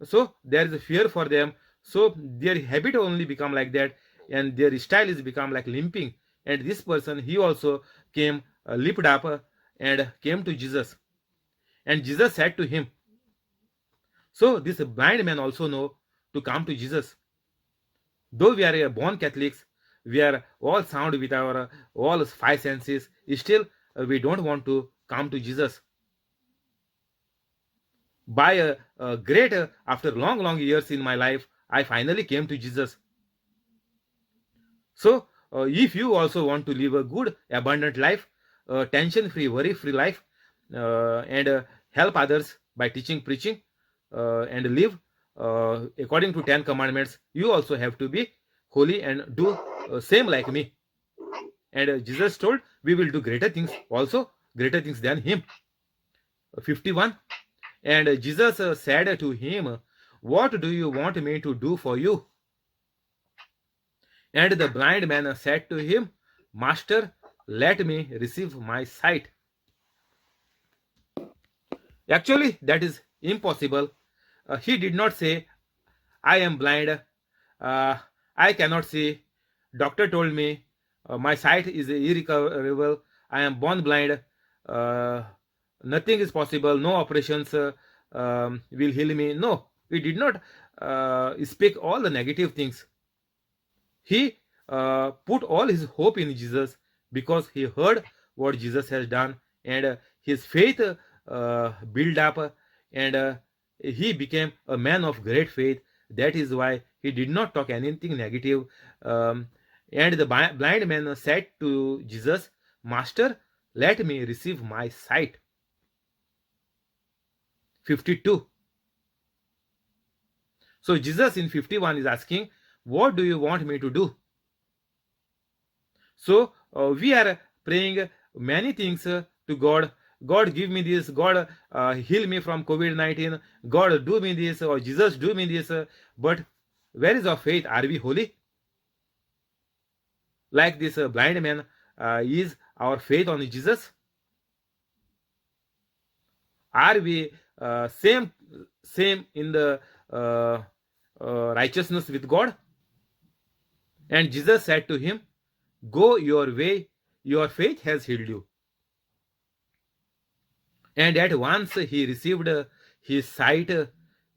So there is a fear for them. So their habit only become like that, and their style is become like limping. And this person, he also came, leaped up and came to Jesus. And Jesus said to him, so this blind man also know to come to Jesus. Though we are born Catholics, we are all sound with our all five senses, still we don't want to come to Jesus. By a great, after long years in my life, I finally came to Jesus. So if you also want to live a good, abundant life, tension-free, worry-free life, and help others by teaching, preaching, and live according to 10 commandments, you also have to be holy and do same like me. And Jesus told, we will do greater things also, greater things than him. 51. And Jesus said to him, what do you want me to do for you? And the blind man said to him, Master, let me receive my sight. Actually, that is impossible. He did not say, I am blind, I cannot see. Doctor told me my sight is irrecoverable. I am born blind. Uh, Nothing is possible. No operations will heal me. No, he did not speak all the negative things. He put all his hope in Jesus because he heard what Jesus has done, and his faith built up, and he became a man of great faith. That is why he did not talk anything negative. Um, and the blind man said to Jesus, Master, let me receive my sight. 52. So Jesus in 51 is asking, what do you want me to do? So we are praying many things to God. God, give me this. God, heal me from COVID-19. God, do me this. Or Jesus, do me this. But where is our faith? Are we holy? Like this blind man, is our faith on Jesus? Are we same in the righteousness with God? And Jesus said to him, go your way, your faith has healed you. And at once he received his sight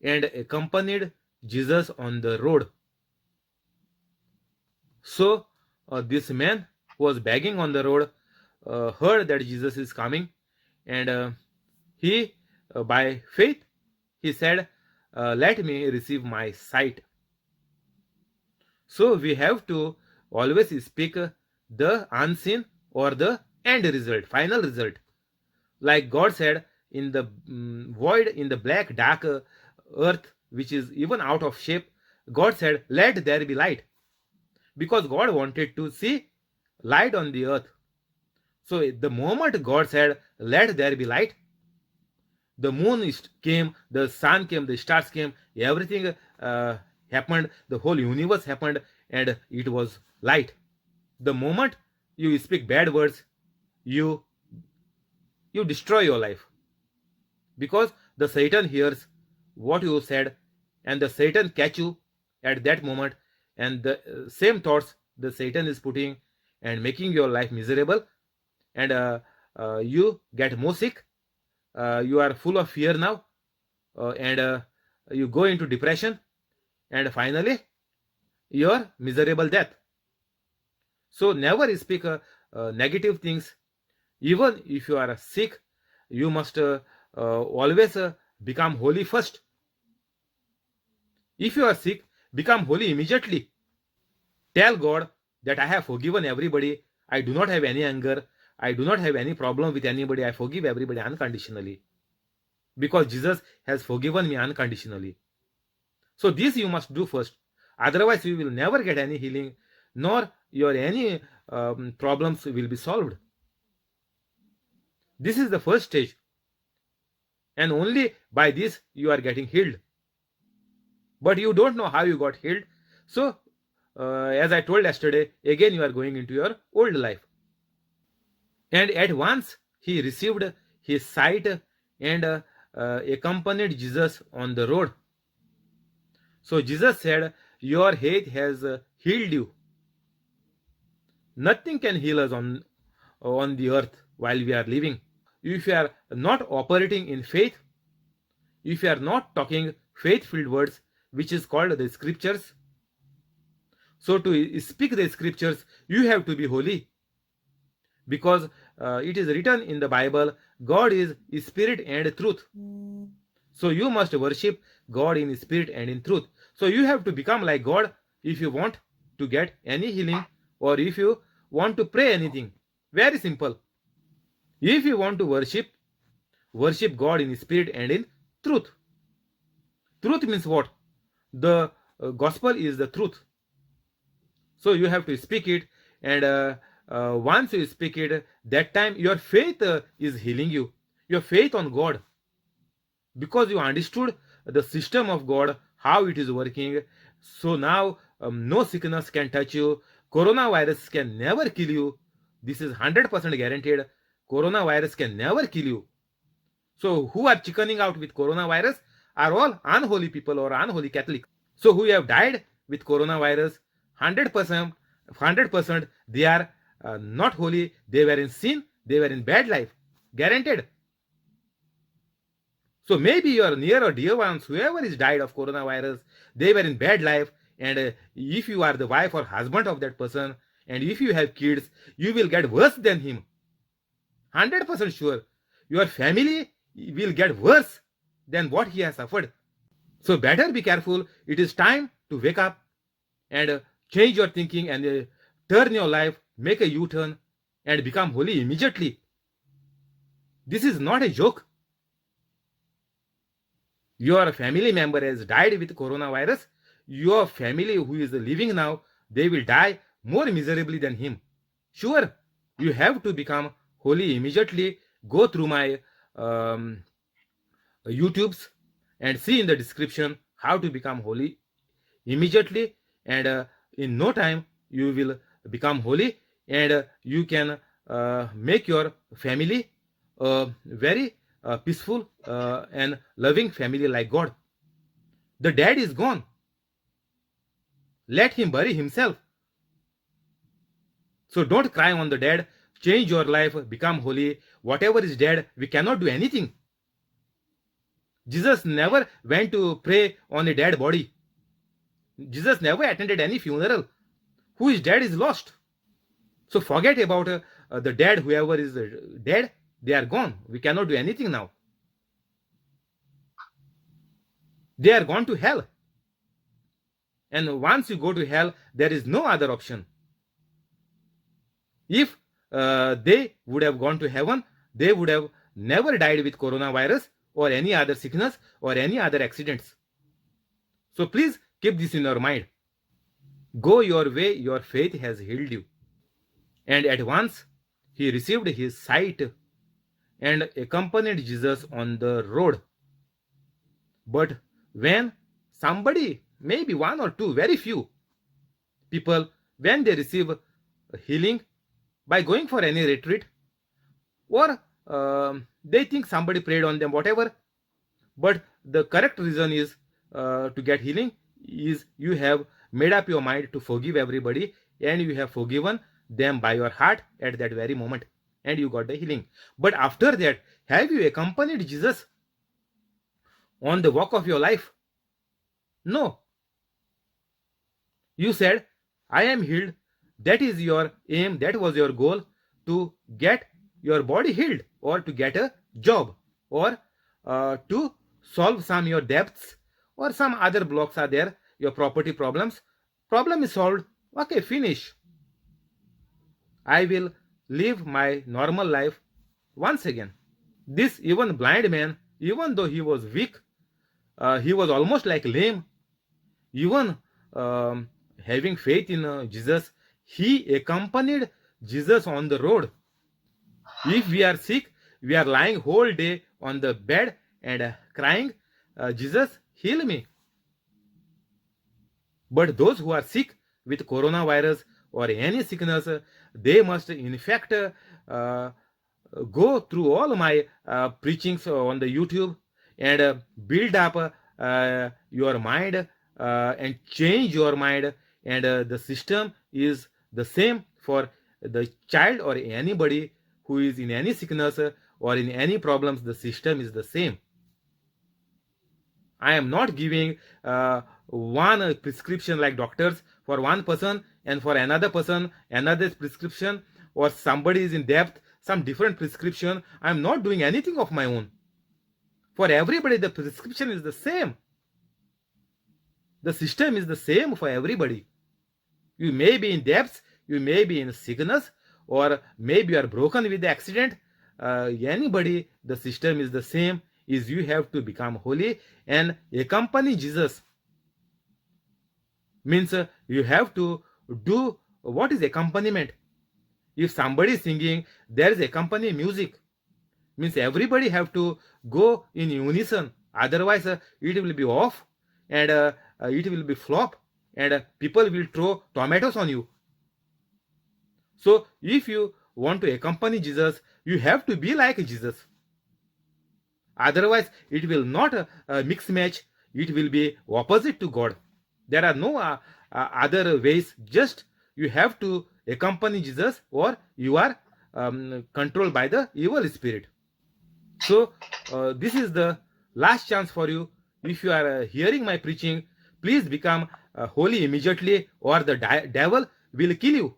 and accompanied Jesus on the road. So this man who was begging on the road heard that Jesus is coming, and he, by faith, he said, let me receive my sight. So we have to always speak the unseen or the end result, final result. Like God said, in the void, in the black, dark earth, which is even out of shape, God said, let there be light. Because God wanted to see light on the earth. So the moment God said, let there be light, the moon came, the sun came, the stars came, everything happened, the whole universe happened, and it was light. The moment you speak bad words, you destroy your life, because the Satan hears what you said, and the Satan catch you at that moment, and the same thoughts the Satan is putting and making your life miserable, and you get more sick. You are full of fear now, and you go into depression, and finally your miserable death. So never speak negative things. Even if you are sick, you must always become holy first. If you are sick, become holy immediately. Tell God that I have forgiven everybody. I do not have any anger. I do not have any problem with anybody. I forgive everybody unconditionally, because Jesus has forgiven me unconditionally. So this you must do first. Otherwise, you will never get any healing, nor your any problems will be solved. This is the first stage, and only by this you are getting healed. But you don't know how you got healed. So as I told yesterday, again you are going into your old life. And at once he received his sight and accompanied Jesus on the road. So Jesus said, your faith has healed you. Nothing can heal us on the earth while we are living. If you are not operating in faith, if you are not talking faith-filled words, which is called the scriptures, so to speak the scriptures, you have to be holy. Because it is written in the Bible, God is spirit and truth. So you must worship God in spirit and in truth. So you have to become like God if you want to get any healing, or if you want to pray anything. Very simple. If you want to worship God in spirit and in truth. Truth means what? The gospel is the truth. So you have to speak it, and once you speak it, that time your faith is healing you. Your faith on God. Because you understood the system of God, how it is working. So now no sickness can touch you. Coronavirus can never kill you. This is 100% guaranteed. Coronavirus can never kill you. So who are chickening out with coronavirus are all unholy people or unholy Catholics. So who have died with coronavirus, 100%, they are not holy. They were in sin. they were in bad life, guaranteed. So maybe your near or dear ones, whoever is died of coronavirus, they were in bad life. And if you are the wife or husband of that person, and if you have kids, you will get worse than him. 100% sure. Your family will get worse than what he has suffered. So better be careful. It is time to wake up and change your thinking and turn your life, make a U-turn and become holy immediately. This is not a joke. Your family member has died with coronavirus. Your family who is living now, they will die more miserably than him. Sure, you have to become holy immediately. Go through my YouTubes and see in the description how to become holy immediately, and in no time you will become holy, and you can make your family very peaceful and loving family like God. The dad is gone. Let him bury himself. So don't cry on the dead. Change your life, become holy. Whatever is dead, we cannot do anything. Jesus never went to pray on a dead body. Jesus never attended any funeral. Who is dead is lost. So forget about the dead. Whoever is dead, they are gone. We cannot do anything now. They are gone to hell. And once you go to hell, there is no other option. If they would have gone to heaven, they would have never died with coronavirus or any other sickness or any other accidents. So please keep this in your mind. Go your way, your faith has healed you. And at once he received his sight and accompanied Jesus on the road. But when somebody, maybe one or two, very few people, when they receive healing by going for any retreat, or they think somebody prayed on them, whatever, but the correct reason is to get healing is you have made up your mind to forgive everybody, and you have forgiven them by your heart at that very moment, and you got the healing. But after that, have you accompanied Jesus on the walk of your life? No. You said, I am healed. That is your aim, that was your goal, to get your body healed, or to get a job, or to solve some your debts, or some other blocks are there, your property problems. Problem is solved. Okay, finish. I will live my normal life once again. This even blind man, even though he was weak, he was almost like lame, even having faith in Jesus, he accompanied Jesus on the road. If we are sick, we are lying whole day on the bed and crying, Jesus, heal me. But those who are sick with coronavirus or any sickness, they must in fact go through all my preachings on the YouTube and build up your mind and change your mind, and the system is the same for the child or anybody who is in any sickness or in any problems. The system is the same. I am not giving one prescription like doctors for one person, and for another person another prescription, or somebody is in debt, some different prescription. I am not doing anything of my own. For everybody the prescription is the same. The system is the same for everybody. You may be in debts, you may be in sickness, or maybe you are broken with the accident. Anybody, the system is the same. Is you have to become holy and accompany Jesus. Means you have to do what is accompaniment. If somebody is singing, there is accompanying music. Means everybody have to go in unison. Otherwise, it will be off, and it will be flop, and people will throw tomatoes on you. So if you want to accompany Jesus, you have to be like Jesus. Otherwise, it will not mix match. It will be opposite to God. There are no other ways. Just you have to accompany Jesus, or you are controlled by the evil spirit. So this is the last chance for you. If you are hearing my preaching, please become holy immediately, or the devil will kill you